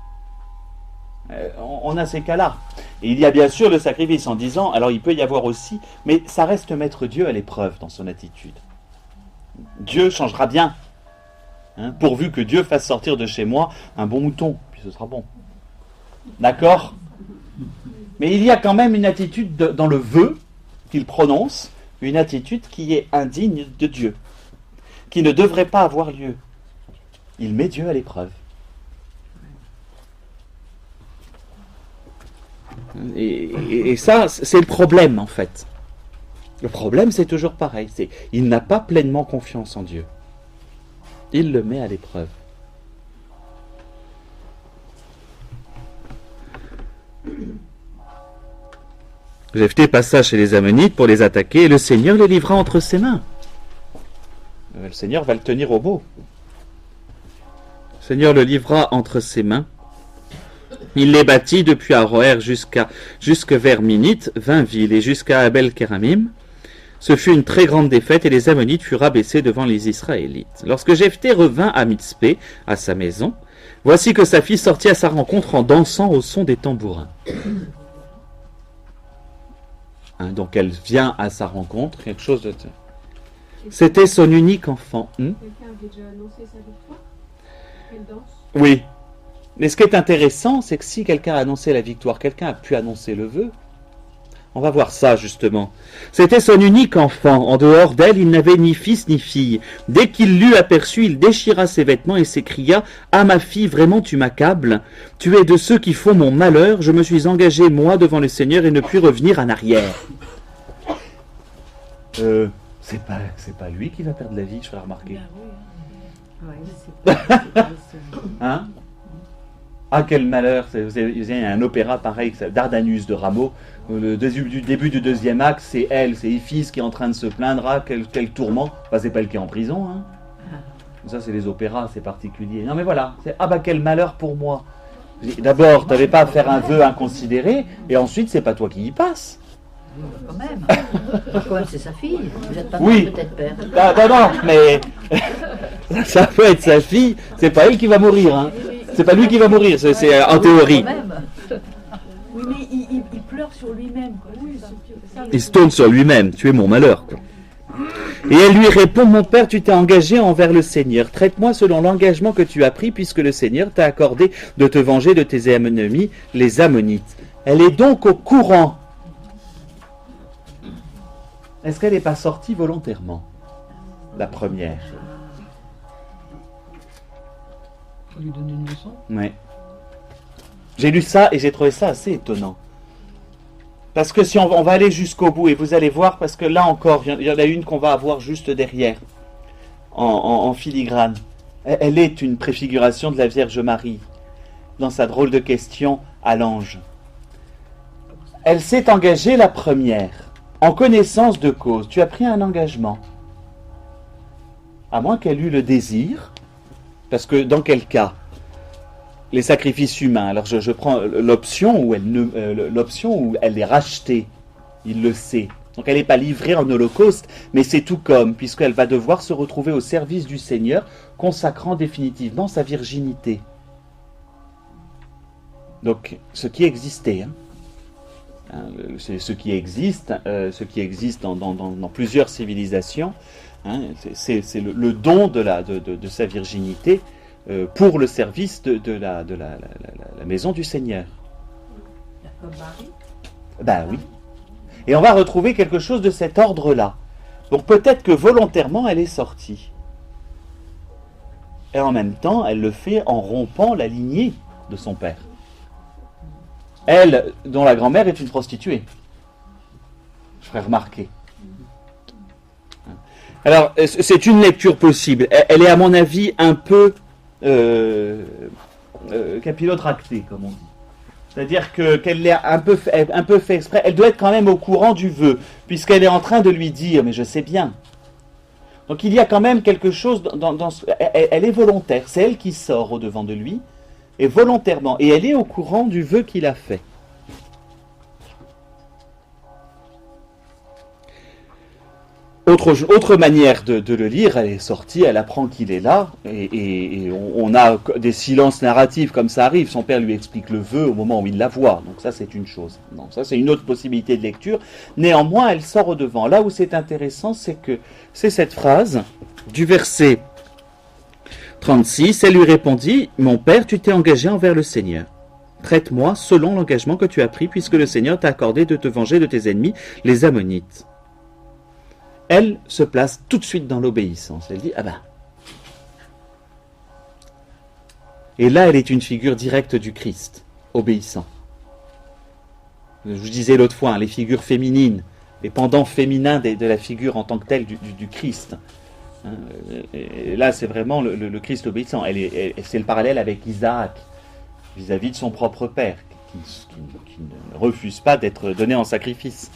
On a ces cas-là. Et il y a bien sûr le sacrifice en disant, alors il peut y avoir aussi, mais ça reste mettre Dieu à l'épreuve dans son attitude. Dieu changera bien. Hein, pourvu que Dieu fasse sortir de chez moi un bon mouton, puis ce sera bon. D'accord ? Mais il y a quand même une attitude dans le vœu qu'il prononce, une attitude qui est indigne de Dieu, qui ne devrait pas avoir lieu. Il met Dieu à l'épreuve. Et ça, c'est le problème en fait. Le problème, c'est toujours pareil. Il n'a pas pleinement confiance en Dieu. Il le met à l'épreuve. Jephthé passa chez les Ammonites pour les attaquer et le Seigneur les livra entre ses mains. Le Seigneur va le tenir au beau. Le Seigneur le livra entre ses mains. Il les bâtit depuis Aroër jusque vers Minite, 20 villes, et jusqu'à Abel-Kéramim. Ce fut une très grande défaite et les Ammonites furent abaissés devant les Israélites. Lorsque Jephthé revint à Mitzpé, à sa maison, voici que sa fille sortit à sa rencontre en dansant au son des tambourins. Donc elle vient à sa rencontre, quelque chose de... C'était son unique enfant. Quelqu'un avait déjà annoncé sa victoire? Elle danse? Oui. Mais ce qui est intéressant, c'est que si quelqu'un a annoncé la victoire, quelqu'un a pu annoncer le vœu. On va voir ça, justement. C'était son unique enfant. En dehors d'elle, il n'avait ni fils ni fille. Dès qu'il l'eut aperçu, il déchira ses vêtements et s'écria « Ah, ma fille, vraiment tu m'accables. Tu es de ceux qui font mon malheur. Je me suis engagé, moi, devant le Seigneur et ne puis revenir en arrière. » C'est pas lui qui va perdre la vie, je ferai remarquer. Hein? Ah, quel malheur! Il y a un opéra pareil, Dardanus de Rameau. Le début du deuxième acte, c'est Iphis qui est en train de se plaindre. Ah, quel tourment! Enfin, c'est pas elle qui est en prison. Hein. Ça, c'est les opéras, c'est particulier. Non, mais voilà. Quel malheur pour moi! D'abord, tu n'avais pas à faire un vœu inconsidéré, et ensuite, c'est pas toi qui y passe. Quand même. Quand même, c'est sa fille. Vous n'êtes pas peut-être père. Non, mais ça peut être sa fille. C'est pas elle qui va mourir. Hein. C'est pas lui qui va mourir. C'est en théorie. Oui, mais il pleure sur lui-même. Il se tourne sur lui-même. Tu es mon malheur. Quoi. Et elle lui répond, mon père, tu t'es engagé envers le Seigneur. Traite-moi selon l'engagement que tu as pris, puisque le Seigneur t'a accordé de te venger de tes ennemis, les Ammonites. Elle est donc au courant. Est-ce qu'elle n'est pas sortie volontairement? La première. Faut lui donner une leçon. Oui. J'ai lu ça et j'ai trouvé ça assez étonnant. Parce que si on va aller jusqu'au bout, et vous allez voir, parce que là encore, il y en a une qu'on va avoir juste derrière, en filigrane. Elle est une préfiguration de la Vierge Marie, dans sa drôle de question à l'ange. Elle s'est engagée la première. En connaissance de cause, tu as pris un engagement. À moins qu'elle eût le désir, parce que dans quel cas? Les sacrifices humains. Alors je prends l'option où elle est rachetée. Il le sait. Donc elle n'est pas livrée en holocauste, mais c'est tout comme, puisqu'elle va devoir se retrouver au service du Seigneur, consacrant définitivement sa virginité. Donc ce qui existait, c'est ce qui existe dans plusieurs civilisations, c'est le don de sa virginité pour le service de la maison du Seigneur. Comme Marie. Ben oui. Et on va retrouver quelque chose de cet ordre-là. Donc peut-être que volontairement elle est sortie. Et en même temps, elle le fait en rompant la lignée de son père. Elle, dont la grand-mère est une prostituée. Je ferai remarquer. Alors, c'est une lecture possible. Elle est, à mon avis, un peu capillotractée, comme on dit. C'est-à-dire qu'elle est un peu fait exprès. Elle doit être quand même au courant du vœu, puisqu'elle est en train de lui dire « mais je sais bien ». Donc il y a quand même quelque chose elle est volontaire. C'est elle qui sort au-devant de lui, et volontairement. Et elle est au courant du vœu qu'il a fait. Autre manière de le lire, elle est sortie, elle apprend qu'il est là, et on a des silences narratifs comme ça arrive. Son père lui explique le vœu au moment où il la voit, donc ça c'est une chose. Non, ça c'est une autre possibilité de lecture. Néanmoins, elle sort au devant. Là où c'est intéressant, c'est que c'est cette phrase du verset 36. Elle lui répondit, « Mon père, tu t'es engagé envers le Seigneur. Traite-moi selon l'engagement que tu as pris, puisque le Seigneur t'a accordé de te venger de tes ennemis, les Ammonites. » Elle se place tout de suite dans l'obéissance. Elle dit, ah ben. Et là, elle est une figure directe du Christ, obéissant. Je vous disais l'autre fois, les figures féminines, les pendants féminins de la figure en tant que telle du Christ. Et là, c'est vraiment le Christ obéissant. C'est le parallèle avec Isaac, vis-à-vis de son propre père, qui ne refuse pas d'être donné en sacrifice.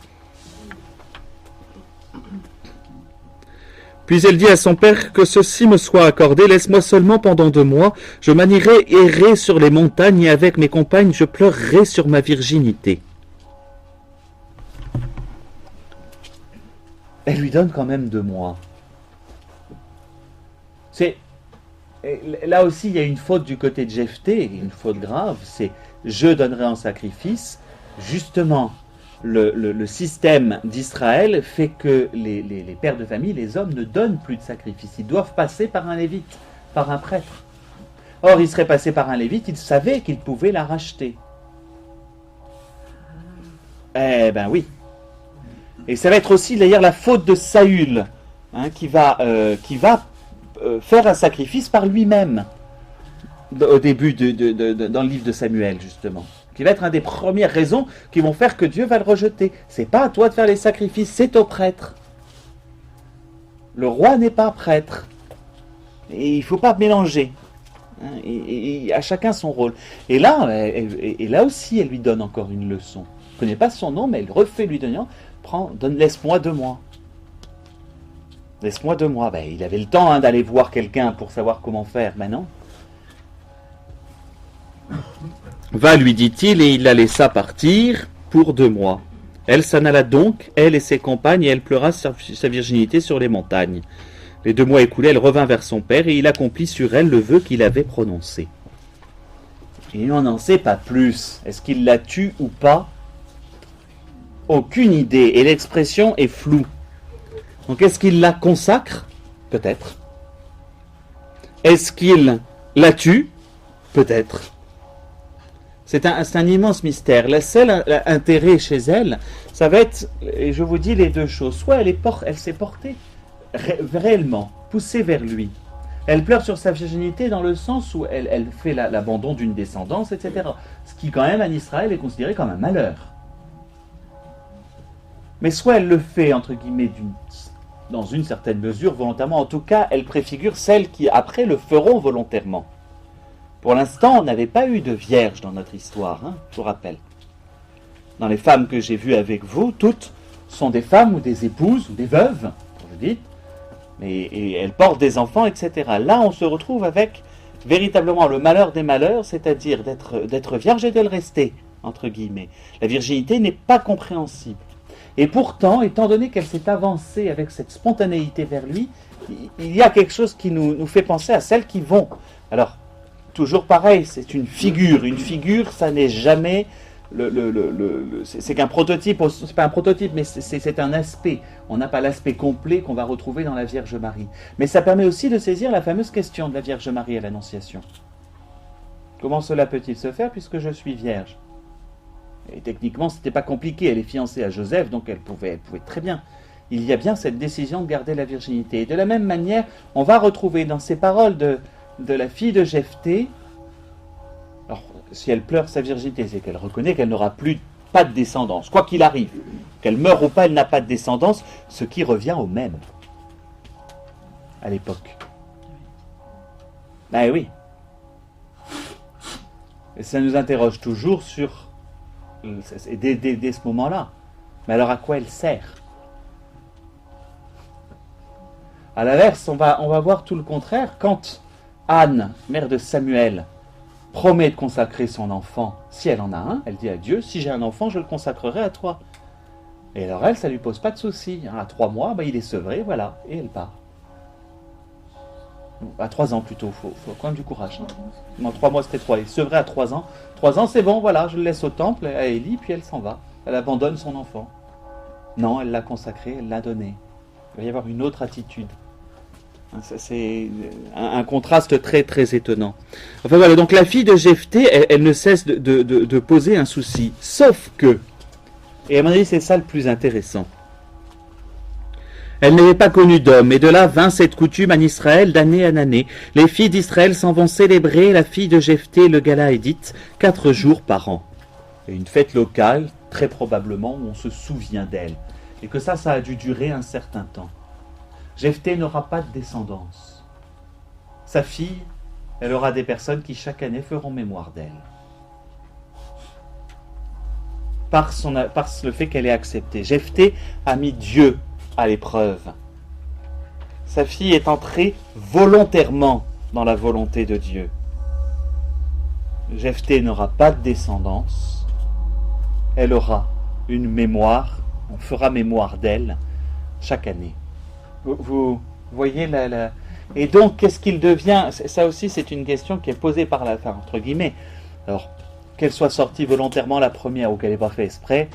Puis elle dit à son père, que ceci me soit accordé, laisse-moi seulement pendant 2 mois, je m'en irai errer sur les montagnes et avec mes compagnes je pleurerai sur ma virginité. Elle lui donne quand même 2 mois. Là aussi, il y a une faute du côté de Jephthé, une faute grave, c'est « je donnerai en sacrifice ». Justement, le système d'Israël fait que les pères de famille, les hommes, ne donnent plus de sacrifice. Ils doivent passer par un lévite, par un prêtre. Or, ils seraient passés par un lévite, ils savaient qu'ils pouvaient la racheter. Eh ben oui. Et ça va être aussi d'ailleurs la faute de Saül, qui va faire un sacrifice par lui-même, au début dans le livre de Samuel, justement. Qui va être une des premières raisons qui vont faire que Dieu va le rejeter. C'est pas à toi de faire les sacrifices, c'est au prêtre. Le roi n'est pas prêtre. Et il ne faut pas mélanger. Et à chacun son rôle. Et là, là aussi, elle lui donne encore une leçon. Elle ne connaît pas son nom, mais elle refait lui donner. Laisse-moi 2 mois. Laisse-moi 2 mois. Il avait le temps d'aller voir quelqu'un pour savoir comment faire. Mais non. Va, lui dit-il, et il la laissa partir pour 2 mois. Elle s'en alla donc, elle et ses compagnes, et elle pleura sa virginité sur les montagnes. Les 2 mois écoulés, elle revint vers son père, et il accomplit sur elle le vœu qu'il avait prononcé. Et on n'en sait pas plus. Est-ce qu'il la tue ou pas? Aucune idée, et l'expression est floue. Donc est-ce qu'il la consacre? Peut-être. Est-ce qu'il la tue? Peut-être. C'est un immense mystère. Le seul intérêt chez elle, ça va être, et je vous dis les 2 choses, soit elle s'est portée réellement, poussée vers lui. Elle pleure sur sa virginité dans le sens où elle fait l'abandon d'une descendance, etc. Ce qui quand même en Israël est considéré comme un malheur. Mais soit elle le fait, entre guillemets, dans une certaine mesure, volontairement, en tout cas, elle préfigure celles qui, après, le feront volontairement. Pour l'instant, on n'avait pas eu de vierge dans notre histoire, je vous rappelle. Dans les femmes que j'ai vues avec vous, toutes sont des femmes ou des épouses ou des veuves, vous dites, et elles portent des enfants, etc. Là, on se retrouve avec véritablement le malheur des malheurs, c'est-à-dire d'être vierge et de le rester, entre guillemets. La virginité n'est pas compréhensible. Et pourtant, étant donné qu'elle s'est avancée avec cette spontanéité vers lui, il y a quelque chose qui nous fait penser à celles qui vont. Alors, toujours pareil, c'est une figure. Une figure, ça n'est jamais... c'est qu'un prototype, c'est pas un prototype, mais c'est un aspect. On n'a pas l'aspect complet qu'on va retrouver dans la Vierge Marie. Mais ça permet aussi de saisir la fameuse question de la Vierge Marie à l'Annonciation. Comment cela peut-il se faire puisque je suis vierge? Et techniquement, c'était pas compliqué. Elle est fiancée à Joseph, donc elle pouvait très bien. Il y a bien cette décision de garder la virginité. Et de la même manière, on va retrouver dans ces paroles de la fille de Jephthé, alors si elle pleure sa virginité, c'est qu'elle reconnaît qu'elle n'aura pas de descendance, quoi qu'il arrive, qu'elle meure ou pas, elle n'a pas de descendance, ce qui revient au même à l'époque. Ben oui. Et ça nous interroge toujours sur dès ce moment-là. Mais alors à quoi elle sert? À l'inverse, on va voir tout le contraire. Quand Anne, mère de Samuel, promet de consacrer son enfant, si elle en a un, elle dit à Dieu, si j'ai un enfant, je le consacrerai à toi. Et alors elle, ça lui pose pas de souci. À 3 mois, il est sevré, voilà, et elle part. À 3 ans plutôt, faut quand même du courage. Non, 3 mois c'était 3, elle est sevrée à 3 ans. 3 ans c'est bon, voilà, je le laisse au temple, à Élie, puis elle s'en va. Elle abandonne son enfant. Non, elle l'a consacré, elle l'a donné. Il va y avoir une autre attitude. C'est un contraste très très étonnant. Enfin voilà, donc la fille de Jephthé, elle ne cesse de poser un souci. Sauf que, et à mon avis c'est ça le plus intéressant, elle n'avait pas connu d'homme, et de là vint cette coutume en Israël d'année en année. Les filles d'Israël s'en vont célébrer la fille de Jephthé le Galaédite 4 jours par an. Et une fête locale, très probablement, où on se souvient d'elle. Et que ça a dû durer un certain temps. Jephthé n'aura pas de descendance. Sa fille, elle aura des personnes qui chaque année feront mémoire d'elle. Par le fait qu'elle est acceptée. Jephthé a mis Dieu à l'épreuve. Sa fille est entrée volontairement dans la volonté de Dieu. Jephthé n'aura pas de descendance. Elle aura une mémoire. On fera mémoire d'elle chaque année. Vous voyez Et donc, qu'est-ce qu'il devient? Ça aussi, c'est une question qui est posée par la fin, entre guillemets. Alors, qu'elle soit sortie volontairement la première ou qu'elle n'ait pas fait exprès,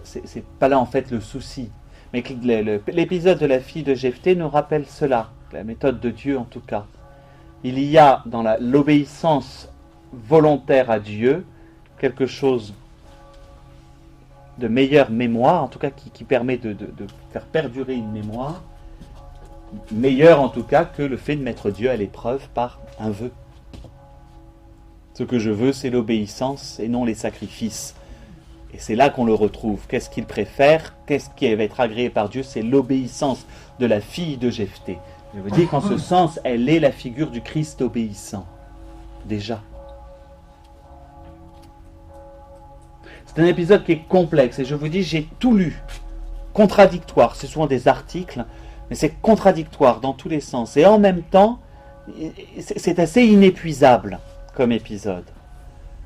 c'est pas là en fait le souci. Mais l'épisode de la fille de Jephthé nous rappelle cela, la méthode de Dieu en tout cas. Il y a dans l'obéissance volontaire à Dieu quelque chose de meilleure mémoire, en tout cas qui permet de faire perdurer une mémoire, meilleure en tout cas que le fait de mettre Dieu à l'épreuve par un vœu. Ce que je veux, c'est l'obéissance et non les sacrifices. Et c'est là qu'on le retrouve. Qu'est-ce qu'il préfère? Qu'est-ce qui va être agréé par Dieu? C'est l'obéissance de la fille de Jephthé. Je veux dire qu'en ce sens, elle est la figure du Christ obéissant. Déjà. C'est un épisode qui est complexe. Et je vous dis, j'ai tout lu. Contradictoire. C'est souvent des articles, mais c'est contradictoire dans tous les sens. Et en même temps, c'est assez inépuisable comme épisode.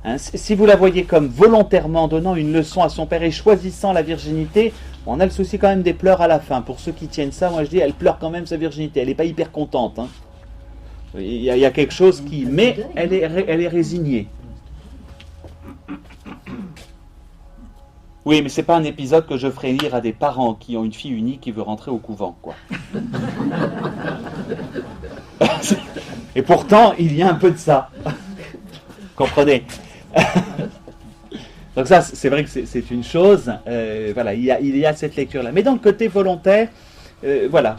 Hein, si vous la voyez comme volontairement donnant une leçon à son père et choisissant la virginité, on a le souci quand même des pleurs à la fin. Pour ceux qui tiennent ça, moi je dis, elle pleure quand même sa virginité. Elle n'est pas hyper contente. Hein. Il y a quelque chose qui... Mais elle est résignée. Oui, mais c'est pas un épisode que je ferai lire à des parents qui ont une fille unique qui veut rentrer au couvent, quoi. Et pourtant, il y a un peu de ça. Comprenez? Donc ça, c'est vrai que c'est une chose. Voilà, il y a cette lecture-là. Mais dans le côté volontaire, voilà,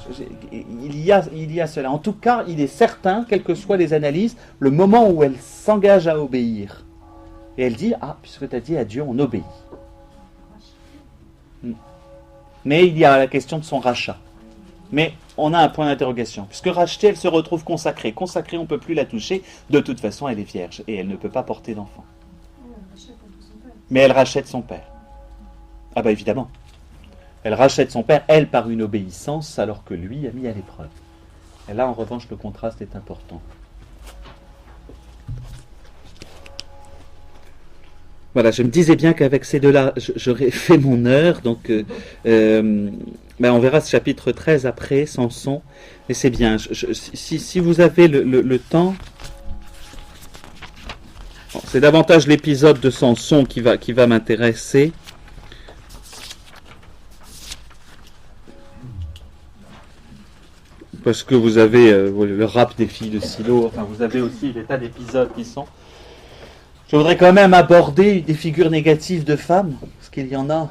il y a cela. En tout cas, il est certain, quelles que soient les analyses, le moment où elle s'engage à obéir, et elle dit, puisque tu as dit à Dieu, on obéit. Mais il y a la question de son rachat. Mais on a un point d'interrogation. Puisque rachetée, elle se retrouve consacrée. Consacrée, on ne peut plus la toucher. De toute façon, elle est vierge et elle ne peut pas porter d'enfant. Mais elle rachète son père. Ah bah évidemment. Elle rachète son père, elle, par une obéissance, alors que lui a mis à l'épreuve. Et là, en revanche, le contraste est important. Voilà, je me disais bien qu'avec ces deux-là, j'aurais fait mon heure. Donc, on verra ce chapitre 13 après, Samson. Et c'est bien. Si vous avez le temps, bon, c'est davantage l'épisode de Samson qui va m'intéresser. Parce que vous avez le rap des filles de Silo. Enfin, vous avez aussi des tas d'épisodes qui sont... Je voudrais quand même aborder des figures négatives de femmes, parce qu'il y en a.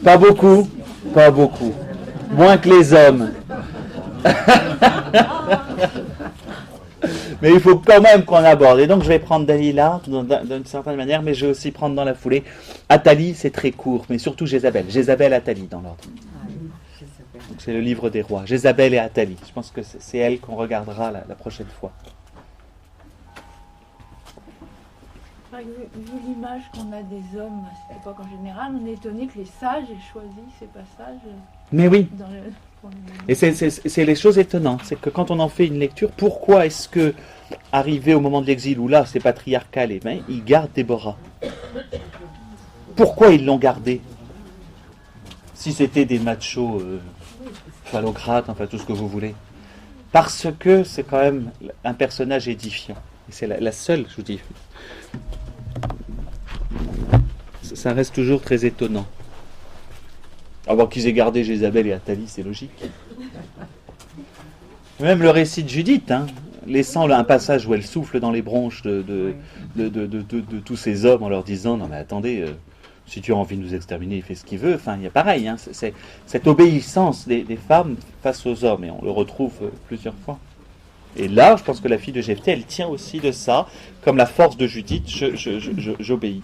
Pas beaucoup. Moins que les hommes. Mais il faut quand même qu'on aborde. Et donc je vais prendre Dalila d'une certaine manière, mais je vais aussi prendre dans la foulée Athalie, c'est très court, mais surtout Jézabel. Jézabel, Athalie dans l'ordre. Donc c'est le livre des rois. Jézabel et Athalie. Je pense que c'est elle qu'on regardera la prochaine fois. Vu l'image qu'on a des hommes à cette époque en général, on est étonné que les sages aient choisi ces passages. Mais oui. Pour et c'est les choses étonnantes. C'est que quand on en fait une lecture, pourquoi est-ce que, arrivé au moment de l'exil, où là c'est patriarcal, il garde Déborah? pourquoi ils l'ont gardé? Si c'était des machos phallocrates, enfin tout ce que vous voulez. Parce que c'est quand même un personnage édifiant. Et c'est la seule, je vous dis. Ça reste toujours très étonnant. Avant qu'ils aient gardé Jézabel et Athalie, c'est logique. Même le récit de Judith, laissant là un passage où elle souffle dans les bronches de tous ces hommes en leur disant « Non mais attendez, si tu as envie de nous exterminer, il fait ce qu'il veut. » Enfin, il y a pareil, c'est cette obéissance des femmes face aux hommes, et on le retrouve plusieurs fois. Et là, je pense que la fille de Jephthé, elle tient aussi de ça, comme la force de Judith, j'obéis.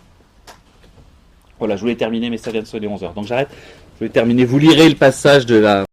Voilà, je voulais terminer, mais ça vient de sonner 11h, donc j'arrête. Je vais terminer, vous lirez le passage de la